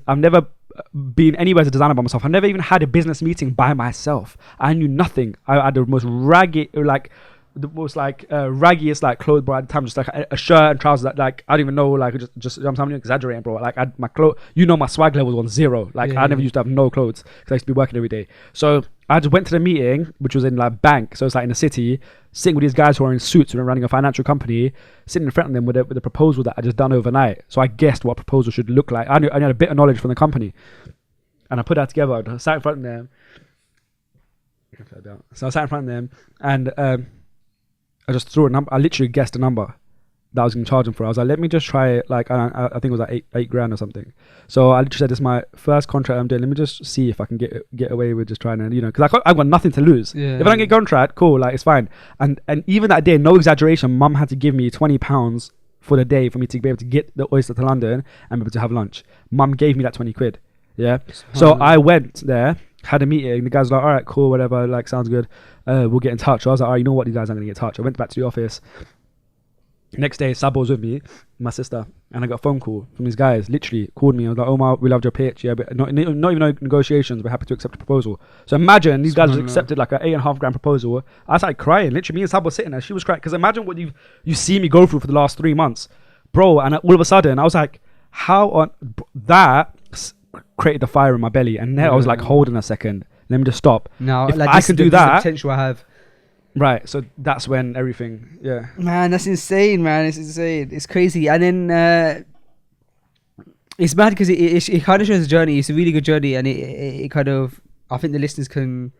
anywhere as a designer by myself. I've never even had a business meeting by myself. I knew nothing. I had the most ragged, raggiest like clothes, bro, at the time, just like a shirt and trousers that like I don't even know, like just I'm exaggerating, bro. Like my clothes, my swag level was on zero. Like I never used to have no clothes because I used to be working every day. So I just went to the meeting, which was in like bank, so it's like in the city, sitting with these guys who are in suits who are running a financial company, sitting in front of them with a proposal that I just done overnight. So I guessed what a proposal should look like. I had a bit of knowledge from the company, and I put that together. I sat in front of them. So I sat in front of them, and I just threw a number. I literally guessed a number that I was going to charge them for. I was like, let me just try it. Like, I think it was like eight grand or something. So I literally said, this is my first contract I'm doing. Let me just see if I can get away with just trying to, because I've got nothing to lose. Yeah, if I don't get a contract, cool, like it's fine. And even that day, no exaggeration, mum had to give me £20 for the day for me to be able to get the oyster to London and be able to have lunch. Mum gave me that 20 quid. Yeah. So I went there, had a meeting. The guys were like, all right, cool, whatever, like sounds good. We'll get in touch. So I was like, all right, you know what, these guys aren't going to get in touch. I went back to the office. Next day, Sabo was with me, my sister, and I got a phone call from these guys. Literally called me. I was like, Omar, we loved your pitch. Yeah, but not even no negotiations. We're happy to accept the proposal. So imagine these guys just accepted like an $8.5 grand proposal. I started crying. Literally, me and Sabo sitting there. She was crying because imagine what you see me go through for the last 3 months, bro. And all of a sudden, I was like, how on that created the fire in my belly? And then I was like, hold on a second, let me just stop. Now, if like I can do that, potential I have. Right, so that's when everything, yeah. Man, that's insane, man. It's insane. It's crazy. And then it's mad because it kind of shows a journey. It's a really good journey, and it kind of, I think the listeners can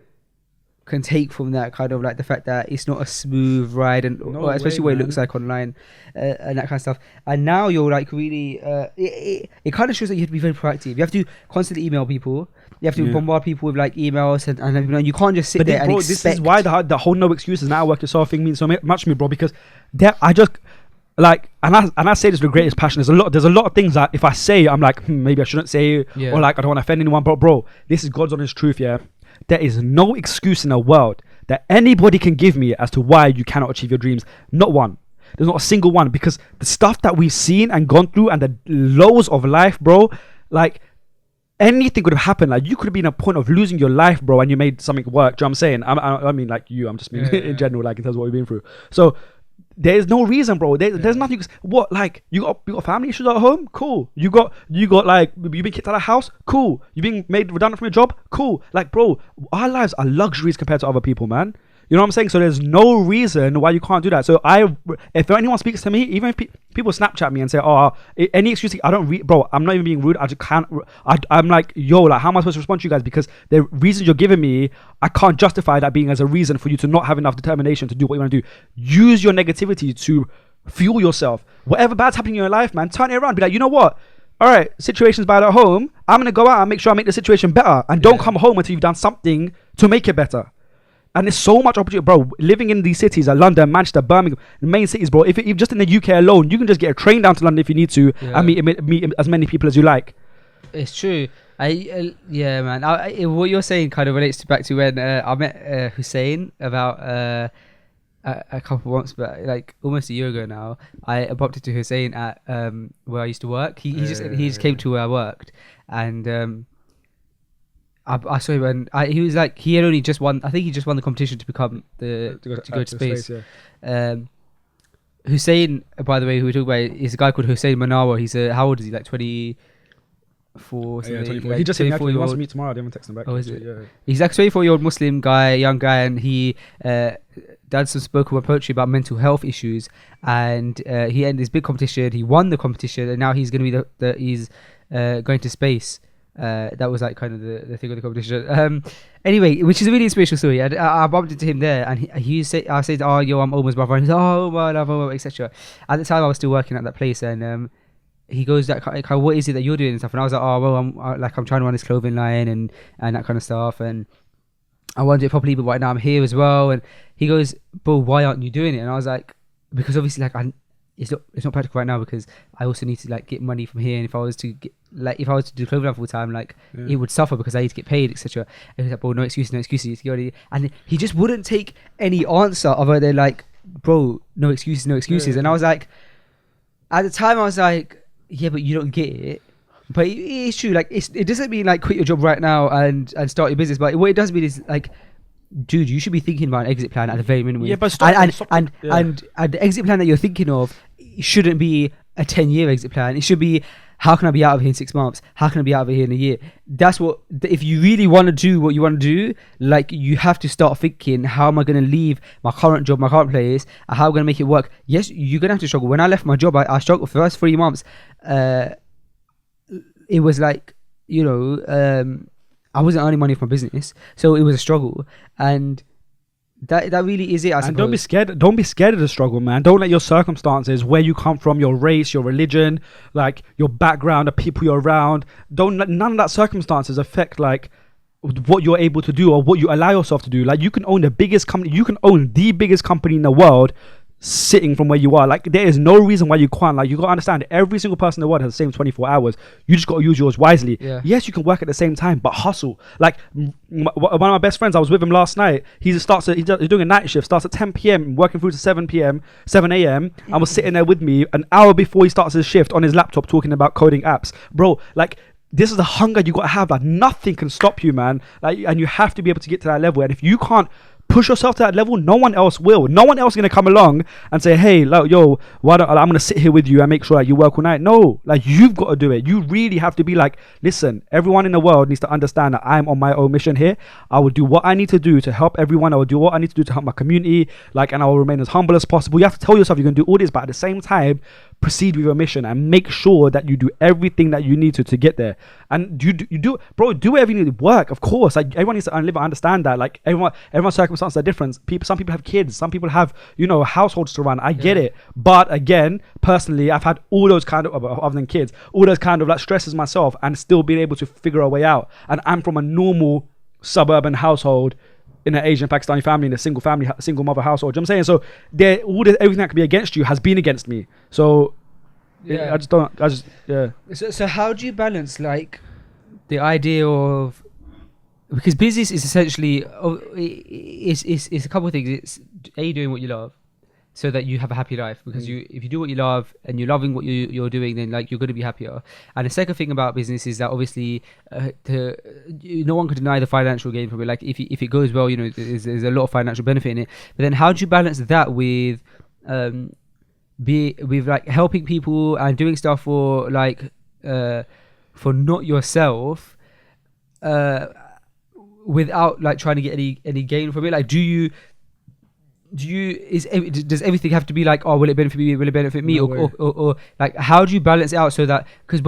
take from that kind of like the fact that it's not a smooth ride, and especially what it looks like online and that kind of stuff. And now you're like really, it kind of shows that you have to be very proactive. You have to constantly email people. You have to bombard people with like emails and you can't just sit there and expect. This is why the whole no excuses now work yourself thing means so much to me, bro. Because like, and I say this with the greatest passion. There's a lot of things that if I say, I'm like, maybe I shouldn't say, or like I don't want to offend anyone. But bro, this is God's honest truth. Yeah, there is no excuse in the world that anybody can give me as to why you cannot achieve your dreams. Not one. There's not a single one, because the stuff that we've seen and gone through and the lows of life, bro, like anything could have happened. Like you could have been at a point of losing your life, bro, and you made something work. Do you know what I'm saying? I mean, like you, I'm just being in general, like in terms of what we've been through. So there's no reason, bro. There's nothing. What, like you got family issues at home? Cool. You got like you've been kicked out of the house? Cool. You've been made redundant from your job? Cool. Like, bro, our lives are luxuries compared to other people, man. You know what I'm saying? So there's no reason why you can't do that. So if anyone speaks to me, even if people Snapchat me and say, "Oh, any excuse," I don't bro. I'm not even being rude. I just can't. I'm like, yo, like, how am I supposed to respond to you guys? Because the reasons you're giving me, I can't justify that being as a reason for you to not have enough determination to do what you want to do. Use your negativity to fuel yourself. Whatever bad's happening in your life, man, turn it around. Be like, you know what? All right, situation's bad at home. I'm gonna go out and make sure I make the situation better, and don't come home until you've done something to make it better. And there's so much opportunity, bro. Living in these cities like London, Manchester, Birmingham, the main cities, bro. If just in the UK alone, you can just get a train down to London if you need to, and meet as many people as you like. It's true. Yeah, man. What you're saying kind of relates back to when I met Hussein about a couple of months, but like almost a year ago now. I bumped into Hussein at where I used to work. He just came to where I worked, and I saw him, and he was like, he had only just won. I think he just won the competition to become to go to space. Hussein, by the way, who we're talking about, is a guy called Hussein Manawa. He's how old is he? Like 24. Yeah, 24. Like he just said he wants to old. meet tomorrow. I didn't even text him back. Oh, is it? Yeah. He's like 24-year-old Muslim guy, young guy, and he did some spoken word poetry about mental health issues. And he entered this big competition. He won the competition, and now he's going to be he's going to space. That was like kind of the thing of the competition. Anyway, which is a really inspirational story. I bumped into him there, and I said, "Oh, yo, I'm Omar's brother," and he's like, "Oh, Omar, love Omar," etc. At the time, I was still working at that place, and he goes, "That kind of, what is it that you're doing and stuff?" And I was like, "Oh, well, I'm trying to run this clothing line and that kind of stuff, and I want to do it properly, but right now I'm here as well." And he goes, "Bro, why aren't you doing it?" And I was like, "Because obviously, like, it's not practical right now, because I also need to like get money from here, and if I was to do clothing line full time, like it would suffer because I need to get paid, etc." And he's like, "Bro, no excuses. And he just wouldn't take any answer other than like, "Bro, no excuses." And I was like, at the time, I was like, "Yeah, but you don't get it." But it's true. Like, it doesn't mean like quit your job right now and start your business. But what it does mean is like, dude, you should be thinking about an exit plan at the very minimum. Yeah, but and the exit plan that you're thinking of shouldn't be a 10-year exit plan. It should be, how can I be out of here in 6 months? How can I be out of here in a year? That's what, if you really want to do what you want to do, like, you have to start thinking, how am I going to leave my current job, my current place, and how am I going to make it work? Yes, you're going to have to struggle. When I left my job, I struggled for the first 3 months. It was like, I wasn't earning money from business, so it was a struggle, and that really is it. And don't be scared. Don't be scared of the struggle, man. Don't let your circumstances, where you come from, your race, your religion, like your background, the people you're around, don't let none of that circumstances affect like what you're able to do or what you allow yourself to do. Like, you can own the biggest company. You can own the biggest company in the world, sitting from where you are. Like, there is no reason why you can't. Like, you got to understand, every single person in the world has the same 24 hours. You just got to use yours wisely. Yes, you can work at the same time, but hustle. Like, one of my best friends, I was with him last night. He's doing a night shift, starts at 10 p.m, working through to 7 a.m. I was sitting there with me an hour before he starts his shift on his laptop talking about coding apps. Bro, like, this is the hunger you got to have. Like, nothing can stop you, man. Like, and you have to be able to get to that level. And if you can't push yourself to that level, no one else will. No one else is going to come along and say, "Hey, like, yo, I'm going to sit here with you and make sure that you work all night." No, like, you've got to do it. You really have to be like, listen, everyone in the world needs to understand that I'm on my own mission here. I will do what I need to do to help everyone. I will do what I need to do to help my community. Like, and I will remain as humble as possible. You have to tell yourself you're going to do all this, but at the same time, proceed with your mission and make sure that you do everything that you need to get there. And you do, bro, do whatever you need to work, of course. Like, everyone needs to live and understand that. Like, everyone's circumstances are different. Some people have kids, some people have, households to run. I get it. But again, personally, I've had all those kind of, other than kids, all those kind of like stresses myself, and still being able to figure a way out. And I'm from a normal suburban household in an Asian Pakistani family, in a single mother household. Do you know what I'm saying? So everything that could be against you has been against me. So Yeah. yeah. So how do you balance like the idea of, because business is essentially it's a couple of things. It's doing what you love, so that you have a happy life. Because if you do what you love and you're loving what you're doing, then like you're going to be happier. And the second thing about business is that obviously no one could deny the financial gain from it. Like if it goes well, you know, there's a lot of financial benefit in it. But then how do you balance that with with like helping people and doing stuff for like for not yourself, without like trying to get any gain from it? Like does everything have to be like, oh, will it benefit me, No or like how do you balance it out so that, because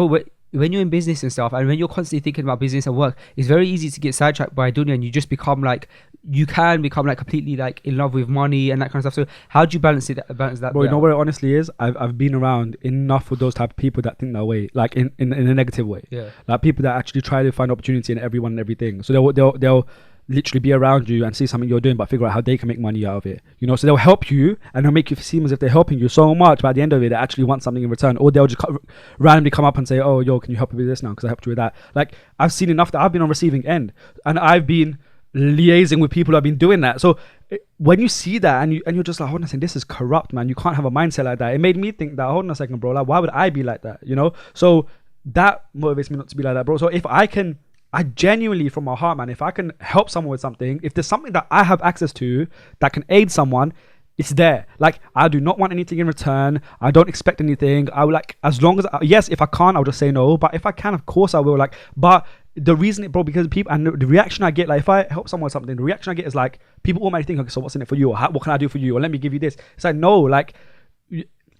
when you're in business and stuff, and when you're constantly thinking about business and work, it's very easy to get sidetracked by dunya, and you just become like, you can become like completely like in love with money and that kind of stuff. So how do you balance that? Bro, you know what it honestly is? I've been around enough with those type of people that think that way, like in a negative way. Yeah. Like people that actually try to find opportunity in everyone and everything. So they'll literally be around you and see something you're doing, but figure out how they can make money out of it. You know, so they'll help you and they'll make you seem as if they're helping you so much, but at the end of it, they actually want something in return. Or they'll just randomly come up and say, oh, yo, can you help me with this now? Because I helped you with that. Like, I've seen enough that I've been on receiving end, and I've been liaising with people who have been doing that. So when you see that and you're just like, hold on a second, this is corrupt, man. You can't have a mindset like that. It made me think that, hold on a second, bro, like, why would I be like that? You know? So that motivates me not to be like that, bro. So if I genuinely, from my heart, man, if I can help someone with something, if there's something that I have access to that can aid someone, it's there. Like, I do not want anything in return. I don't expect anything. I would like, as long as, yes, if I can't, I'll just say no. But if I can, of course I will. Like, but the reason bro, because people, and the reaction I get, like, if I help someone with something, the reaction I get is like, people automatically think, okay, so what's in it for you? Or what can I do for you? Or let me give you this. It's like, no, like,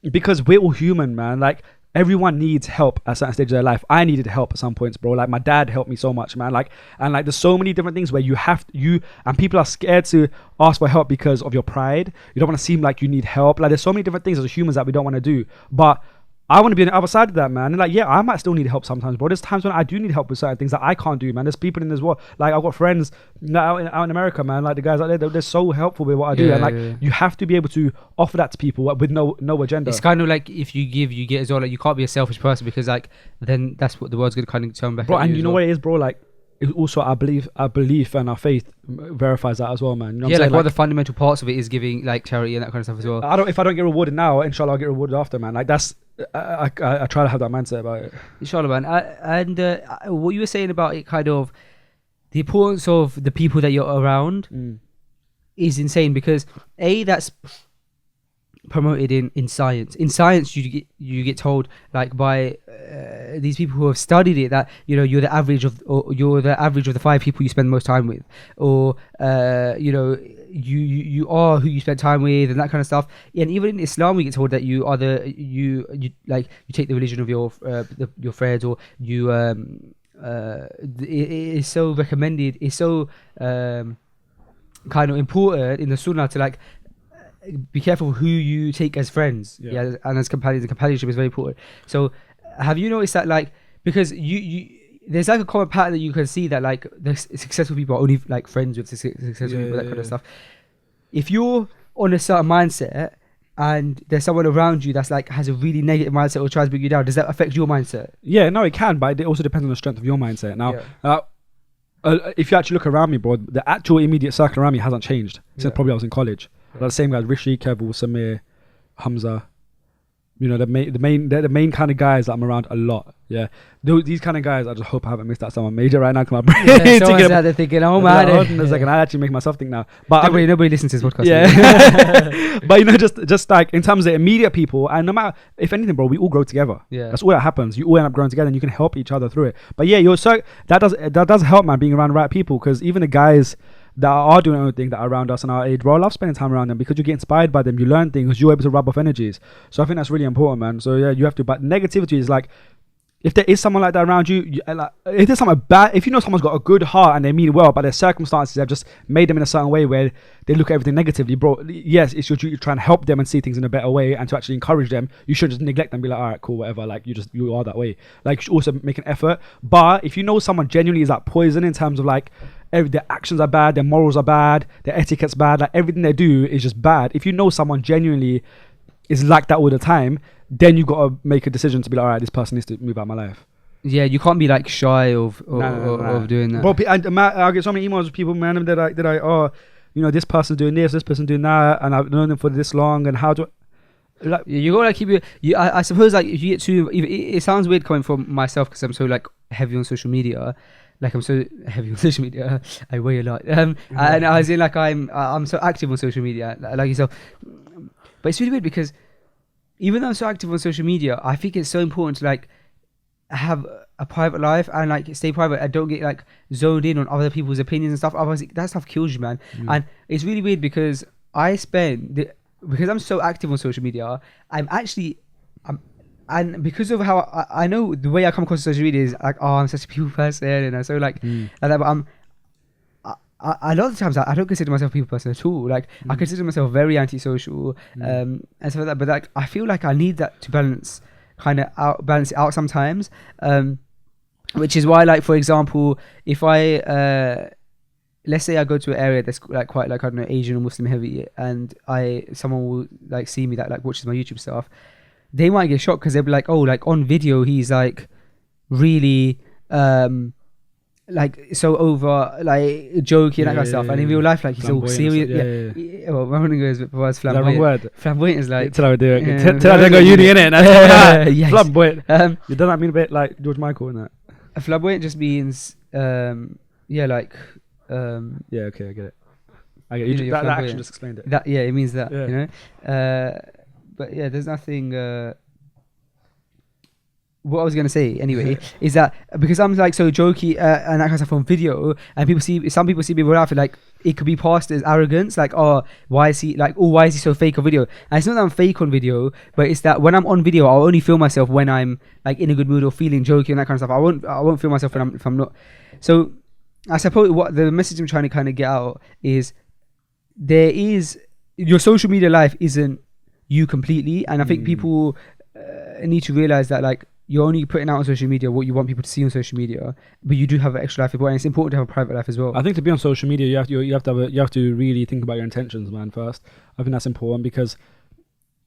because we're all human, man. Like, everyone needs help at certain stages of their life. I needed help at some points, bro. Like, my dad helped me so much, man. Like, and like, there's so many different things where and people are scared to ask for help because of your pride. You don't want to seem like you need help. Like, there's so many different things as humans that we don't want to do. But I want to be on the other side of that, man. And like, yeah, I might still need help sometimes, bro. There's times when I do need help with certain things that I can't do, man. There's people in this world, like, I've got friends out in America, man. Like, the guys out there, they're so helpful with what I do. And like, you have to be able to offer that to people with no agenda. It's kind of like, if you give, you get as well. Like, you can't be a selfish person, because like, then that's what the world's gonna kind of turn back. Bro, at and you know well. what it is, bro? Like, it's also our belief and our faith verifies that as well, man. You know what I'm like saying? one of the fundamental parts of it is giving like charity and that kind of stuff as well. If I don't get rewarded now, inshallah I'll get rewarded after, man. Like, that's I try to have that mindset about it. Inshallah, man. And what you were saying about it, kind of the importance of the people that you're around is insane, because that's promoted in science. In science, you get told, like, by these people who have studied it, that, you know, you're the average of the 5 people you spend most time with, or you know, you are who you spend time with, and that kind of stuff. And even in Islam, we get told that you are you take the religion of your friends, or you it is so recommended. It's so kind of important in the Sunnah to like be careful who you take as friends, and as companions. The companionship is very important. So have you noticed that, like, because you there's like a common pattern that you can see, that like the successful people are only like friends with successful people, that kind of stuff. If you're on a certain mindset and there's someone around you that's like has a really negative mindset or tries to bring you down, does that affect your mindset? Yeah, no, it can, but it also depends on the strength of your mindset. Now, if you actually look around me, bro, the actual immediate circle around me hasn't changed since probably I was in college. Like, the same guys: Rishi, Keval, Samir, Hamza. You know, the main kind of guys that I'm around a lot. Yeah, these kind of guys. I just hope I haven't missed out someone major right now. Come on, someone's out there thinking, "Oh man, hold on a second, I actually make myself think now." But nobody listens to this podcast. Yeah, but you know, just like in terms of immediate people, and no matter, if anything, bro, we all grow together. Yeah, that's all that happens. You all end up growing together, and you can help each other through it. But yeah, that does help, man, being around the right people, because even the guys that are doing their own thing, that are around us and our age, bro, I love spending time around them, because you get inspired by them, you learn things, you're able to rub off energies. So I think that's really important, man. So yeah, you have to. But negativity is like, if there is someone like that around you, like, if there's something bad, if you know someone's got a good heart and they mean well, but their circumstances have just made them in a certain way where they look at everything negatively, bro, yes, it's your duty to try and help them and see things in a better way, and to actually encourage them. You shouldn't just neglect them and be like, all right, cool, whatever. Like, you are that way. Like, you should also make an effort. But if you know someone genuinely is like poison in terms of like their actions are bad, their morals are bad, their etiquette's bad. Like everything they do is just bad. If you know someone genuinely is like that all the time, then you got to make a decision to be like, all right, this person needs to move out of my life. Yeah, you can't be like shy of doing that. But I get so many emails of people, man, that I oh, you know, this person's doing this person doing that, and I've known them for this long, and how do like you gotta keep it. I suppose like if you get too, it sounds weird coming from myself because I'm so like heavy on social media. Like I'm so heavy on social media. I weigh a lot. And I was in like I'm so active on social media, like yourself. But it's really weird because even though I'm so active on social media, I think it's so important to like have a private life and like stay private and don't get like zoned in on other people's opinions and stuff. Otherwise, that stuff kills you, man. And it's really weird because because I'm so active on social media, and because of how I know the way I come across social media is like, oh, I'm such a people person, and I'm so like that. But a lot of times I don't consider myself a people person at all. Like I consider myself very antisocial, and stuff like that. But like I feel like I need that to balance it out sometimes. Which is why, like for example, if I let's say I go to an area that's like quite like, I don't know, Asian or Muslim heavy, and someone will like see me that like watches my YouTube stuff, they might get shocked because they'll be like, oh, like on video he's like really like so over like jokey and that kind of stuff, and in real life like he's all serious. Well, my running goes was flamboyant. Word? Flamboyant is like till I do it. Till I don't go uni in it. Yes. Flamboyant. You don't that mean a bit like George Michael in that? Flamboyant just means like yeah, okay, I get it. I get you. That action just explained it. That it means that, you know. But yeah, there's nothing. What I was gonna say anyway is that because I'm like so jokey and that kind of stuff on video, and some people see me with outfit, like it could be passed as arrogance, like, oh, why is he so fake on video? And it's not that I'm fake on video, but it's that when I'm on video, I'll only feel myself when I'm like in a good mood or feeling jokey and that kind of stuff. I won't feel myself if I'm not. So I suppose what the message I'm trying to kind of get out is your social media life isn't you completely, and I think people need to realize that like you're only putting out on social media what you want people to see on social media, but you do have an extra life as well, and it's important to have a private life as well. I think to be on social media, you have to really think about your intentions, man. First, I think that's important because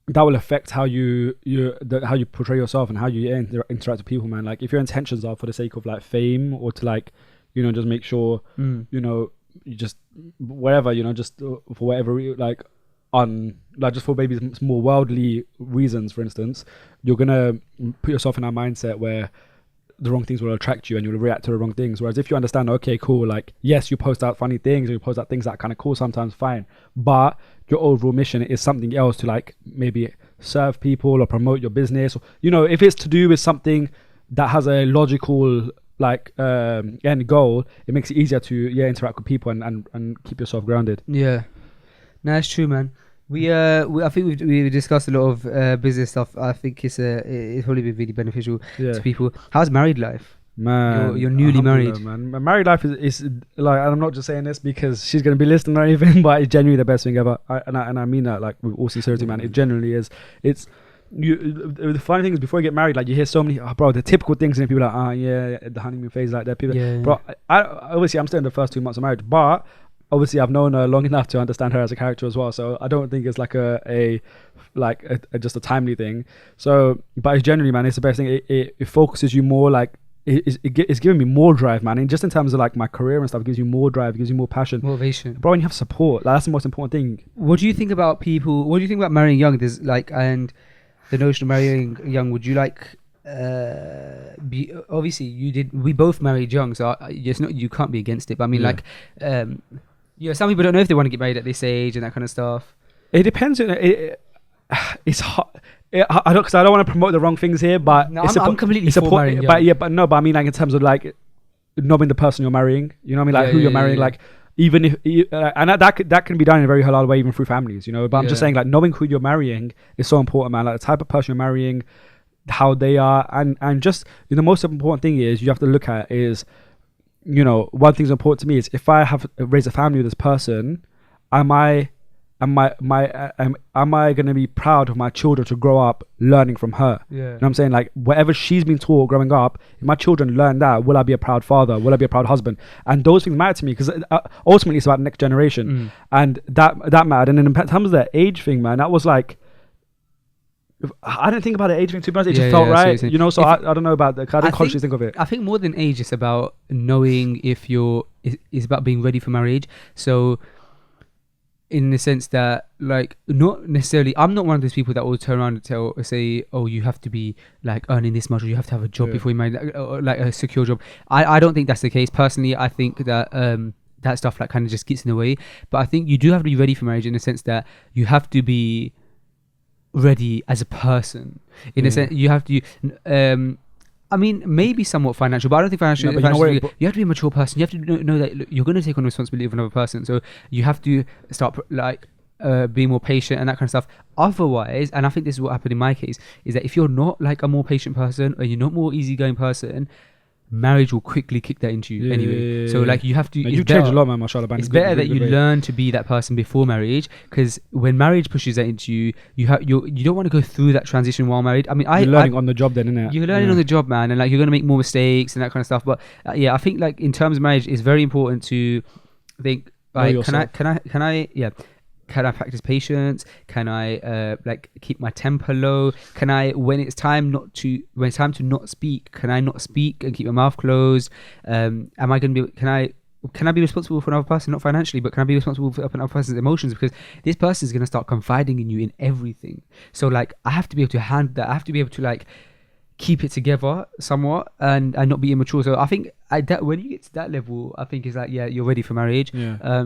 that will affect how you portray yourself and how you interact with people, man. Like if your intentions are for the sake of like fame or to like, you know, just make sure, you know, you just whatever, you know, just for whatever like just for maybe more worldly reasons, for instance, you're gonna put yourself in a mindset where the wrong things will attract you and you'll react to the wrong things. Whereas if you understand, okay, cool, like yes, you post out funny things or you post out things that are kind of cool sometimes, fine, but your overall mission is something else, to like maybe serve people or promote your business, or, you know, if it's to do with something that has a logical like end goal, it makes it easier to interact with people and keep yourself grounded. Yeah, no, it's true, man. I think we discussed a lot of business stuff. I think it's probably been really beneficial to people. How's married life? Man, you're newly married. Man, my married life is like, I'm not just saying this because she's gonna be listening or anything, but it's genuinely the best thing ever. I mean that like with all sincerity, man. It genuinely is. It's the funny thing is, before you get married, like you hear so many, the typical things, and people are like, the honeymoon phase, like that. People, bro, I obviously I'm still in the first 2 months of marriage, but obviously I've known her long enough to understand her as a character as well, so I don't think it's like just a timely thing. So, but it's generally, man, it's the best thing. It focuses you more, like it's giving me more drive, man, and just in terms of like my career and stuff, it gives you more drive, it gives you more passion, motivation, bro. And you have support, like that's the most important thing. What do you think about marrying young? There's like, and the notion of marrying young, would you like obviously we both married young, so you can't be against it, but I mean like some people don't know if they want to get married at this age and that kind of stuff. It depends. It's hot. I don't want to promote the wrong things here, but no, I'm completely for marrying young. But I mean like in terms of like knowing the person you're marrying, you know what I mean, like who you're marrying, like even if and that can be done in a very halal way, even through families, you know. But I'm just saying, like, knowing who you're marrying is so important, man. Like the type of person you're marrying, how they are, and just, you know, the most important thing is you have to look at is, you know, one thing that's important to me is if I have raised a family with this person, am I am I going to be proud of my children to grow up learning from her? Yeah. You know what I'm saying? Like, whatever she's been taught growing up, if my children learn that, will I be a proud father? Will I be a proud husband? And those things matter to me, because ultimately it's about the next generation. And that mattered. And then in terms of the age thing, man, that was like, I didn't think about the age thing, to be honest. It just felt right, you know. So I don't know about that. I didn't consciously think of it. I think more than age, it's about knowing if it's about being ready for marriage. So, in the sense that, like, not necessarily, I'm not one of those people that will turn around and say, oh, you have to be like earning this much, or you have to have a job before you marry, like a secure job. I don't think that's the case. Personally, I think that that stuff like kind of just gets in the way. But I think you do have to be ready for marriage, in the sense that you have to be ready as a person. In a sense, you have to I mean, maybe somewhat financial, but I don't think financial. You have to be a mature person. You have to know that you're going to take on responsibility of another person. So you have to start like being more patient and that kind of stuff. Otherwise, and I think this is what happened in my case, is that if you're not like a more patient person, or you're not more easygoing person, marriage will quickly kick that into you anyway. So like you have to. You changed a lot, man. Mashallah. It's better that you learn to be that person before marriage, because when marriage pushes that into you, you don't want to go through that transition while married. I mean, you're learning on the job, then, innit? You're learning on the job, man, and like you're gonna make more mistakes and that kind of stuff. But yeah, I think like in terms of marriage, it's very important to think like, can I practice patience? Can I like keep my temper low? Can I, when it's time to not speak, can I not speak and keep my mouth closed? Am I going to be? Can I be responsible for another person, not financially, but can I be responsible for another person's emotions? Because this person is going to start confiding in you in everything. So like I have to be able to handle that. I have to be able to like keep it together somewhat and not be immature. So I think when you get to that level, I think it's like, yeah, you're ready for marriage. Yeah.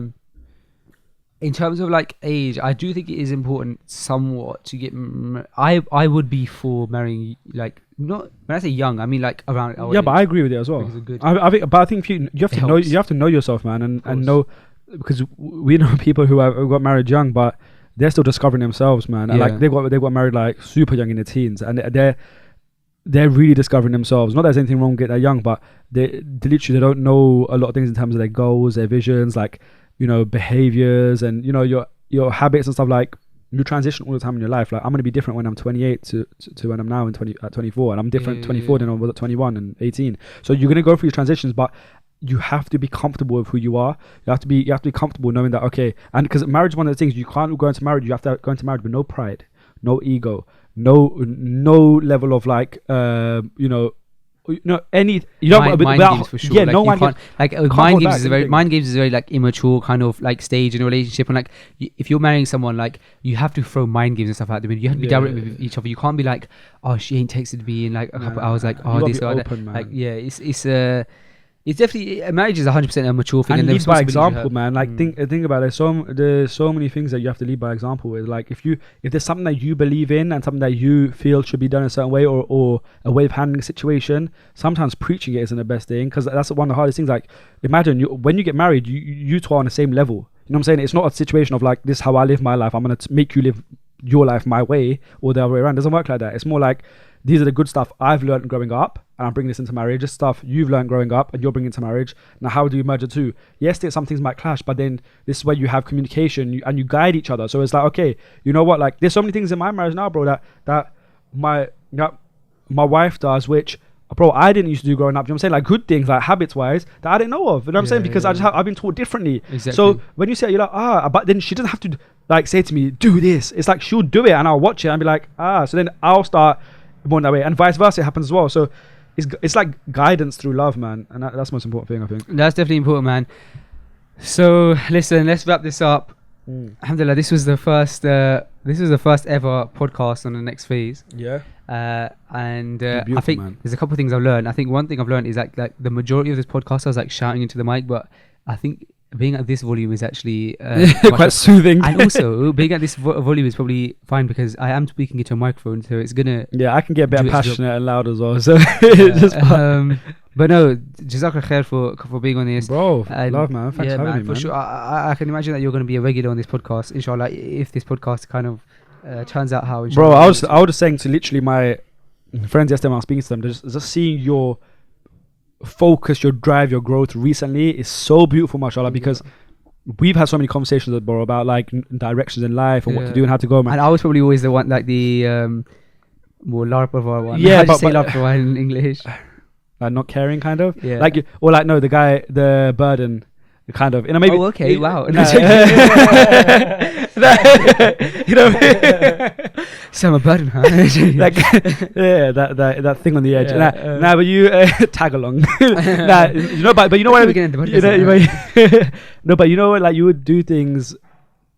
In terms of like age, I do think it is important somewhat to get. I would be for marrying, like, not when I say young, I mean like around. Yeah, but I agree with it as well. I think you have to know. You have to know yourself, man, and know, because we know people who got married young, but they're still discovering themselves, man. And like they got married like super young in their teens, and they're really discovering themselves. Not that there's anything wrong with getting that young, but they literally don't know a lot of things in terms of their goals, their visions, like, you know, behaviors, and you know your habits and stuff. Like, you transition all the time in your life. Like, I'm going to be different when I'm 28 to when I'm now in 24, and I'm different 24 than I was at 21 and 18. So you're going to go through these transitions, but you have to be comfortable with who you are. You have to be comfortable knowing that, okay, and because marriage is one of the things, you can't go into marriage. You have to go into marriage with no pride, no ego, no level of like mind games for sure. Yeah, like, no mind games. Like mind games is a very like immature kind of like stage in a relationship, and like if you're marrying someone, like you have to throw mind games and stuff out the window. You have to be direct with each other. You can't be like, oh, she ain't texted me in like a couple hours, like, oh, this or that. Like, yeah, it's definitely, marriage is 100% a mature thing, and lead by example, man. Like think about it. There's so many things that you have to lead by example with. Like if there's something that you believe in and something that you feel should be done a certain way, or a way of handling a situation, sometimes preaching it isn't the best thing, because that's one of the hardest things. Like, imagine when you get married, you two are on the same level. You know what I'm saying? It's not a situation of like, this is how I live my life, I'm gonna make you live your life my way, or the other way around. It doesn't work like that. It's more like, these are the good stuff I've learned growing up, and I'm bringing this into marriage. This stuff you've learned growing up, and you're bringing it into marriage. Now, how do you merge the two? Yes, some things might clash, but then this is where you have communication, and you guide each other. So it's like, okay, you know what? Like, there's so many things in my marriage now, bro, that my wife does, which, bro, I didn't used to do growing up. You know what I'm saying? Like, good things, like habits-wise, that I didn't know of. You know what I'm saying? Because I've been taught differently. Exactly. So when you say it, you're like, but then she doesn't have to like say to me, do this. It's like, she'll do it, and I'll watch it and be like, so then I'll start more in that way, and vice versa. It happens as well. So it's like guidance through love, man, and that's the most important thing, I think. That's definitely important, man. So listen, let's wrap this up. Alhamdulillah, this was the first ever podcast on the next phase. Yeah. And I think there's a couple of things I've learned. I think one thing I've learned is like the majority of this podcast I was like shouting into the mic, but I think being at this volume is actually quite soothing. And also being at this volume is probably fine, because I am speaking into a microphone, so it's gonna I can get a bit passionate and loud as well, so but no, Jazakallah khair for being on this, bro. Love, man. Thanks for having me, man. For sure. I can imagine that you're going to be a regular on this podcast, inshallah, if this podcast kind of turns out how, bro. I was just saying to literally my friends yesterday when I was speaking to them, just seeing your focus, your drive, your growth recently is so beautiful, mashallah, because we've had so many conversations, bro, about like directions in life and what to do and how to go, man. And I was probably always the one, like the more larpava one. Yeah, How do you but say larpava in English? Not caring, kind of. Yeah. Like, or like, no, the burden, kind of. You know, maybe. Oh, okay. Wow. You know. So I'm a burden, huh? Like, yeah, that thing on the edge. Nah, but you tag along. Nah, you know, but you know what? No, but you know what? Like, you would do things,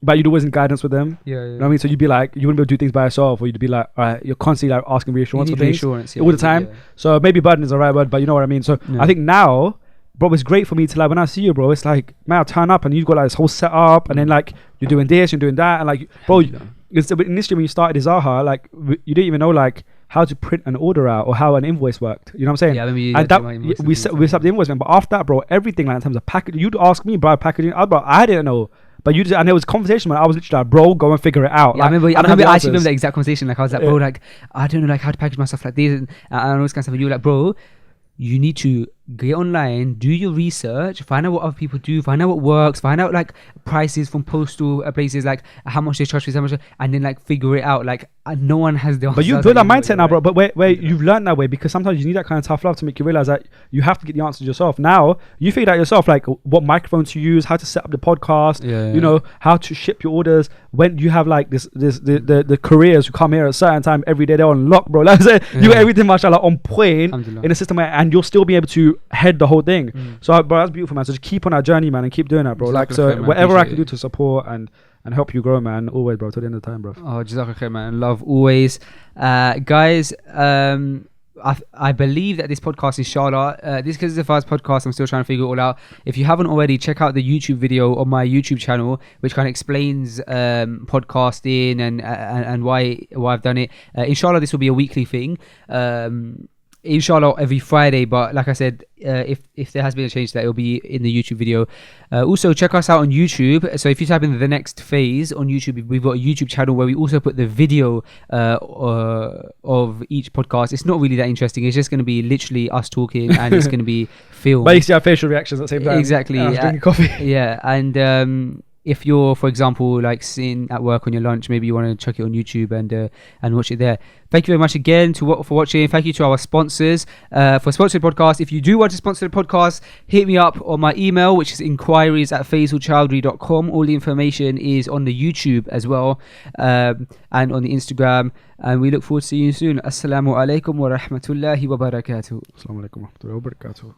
but you'd always in guidance with them. Yeah. You know what I mean? So you'd be like, you wouldn't be able to do things by yourself, or you'd be like, all right, you're constantly like asking reassurance for things all the time. So maybe burden is the right word, but you know what I mean. So I think now, bro, it's great for me to like, when I see you, bro, it's like, man, I'll turn up and you've got like this whole setup, and then like you're doing this, you're doing that, and like, bro, initially when you started Izaha, like you didn't even know like how to print an order out or how an invoice worked. You know what I'm saying? Yeah, I mean, and that we set up the invoice, man. But after that, bro, everything like in terms of packaging, you'd ask me, bro, packaging. I didn't know. But you just, and there was conversation when I was literally like, bro, go and figure it out. Yeah, like, I actually remember the exact conversation. Like I was like, bro, like I don't know like how to package my stuff like this and all this kind of stuff. And you were like, bro, you need to get online, do your research, find out what other people do, find out what works, find out like prices from postal places, like how much they charge for how much, and then like figure it out. Like no one has the answer. But you've built that mindset now, bro. But where you've learned that way, because sometimes you need that kind of tough love to make you realize that you have to get the answers yourself. Now you figured out yourself, like what microphone to use, how to set up the podcast, you know, how to ship your orders. When you have like the careers who come here at a certain time every day, they're on lock, bro. Like I said, you got everything, mashallah, on point in a system, and you'll still be able to head the whole thing. So, bro, that's beautiful, man. So just keep on that journey, man, and keep doing that, bro. Like, so whatever I can do to support and help you grow, man, always, bro, till the end of the time, bro. Oh, Jazakallah khair, man. Love always. Guys, I believe that this podcast, inshallah, this because it's the first podcast, I'm still trying to figure it all out. If you haven't already, check out the YouTube video on my YouTube channel, which kind of explains podcasting and why I've done it. Inshallah, this will be a weekly thing. Inshallah every Friday, but like I said, if there has been a change, that it'll be in the YouTube video. Also check us out on YouTube. So if you type in the next phase on YouTube, we've got a YouTube channel where we also put the video of each podcast. It's not really that interesting, it's just going to be literally us talking and it's going to be filmed, but you see our facial reactions at the same time. Exactly. Drinking coffee. Yeah. And if you're, for example, like sitting at work on your lunch, maybe you want to check it on YouTube and watch it there. Thank you very much again for watching. Thank you to our sponsors for sponsoring the podcast. If you do want to sponsor the podcast, hit me up on my email, which is inquiries@fazelchoudhry.com. All the information is on the YouTube as well, and on the Instagram. And we look forward to seeing you soon. Assalamu alaikum wa rahmatullahi wa barakatuh. Assalamu alaikum wa rahmatullahi wa barakatuh.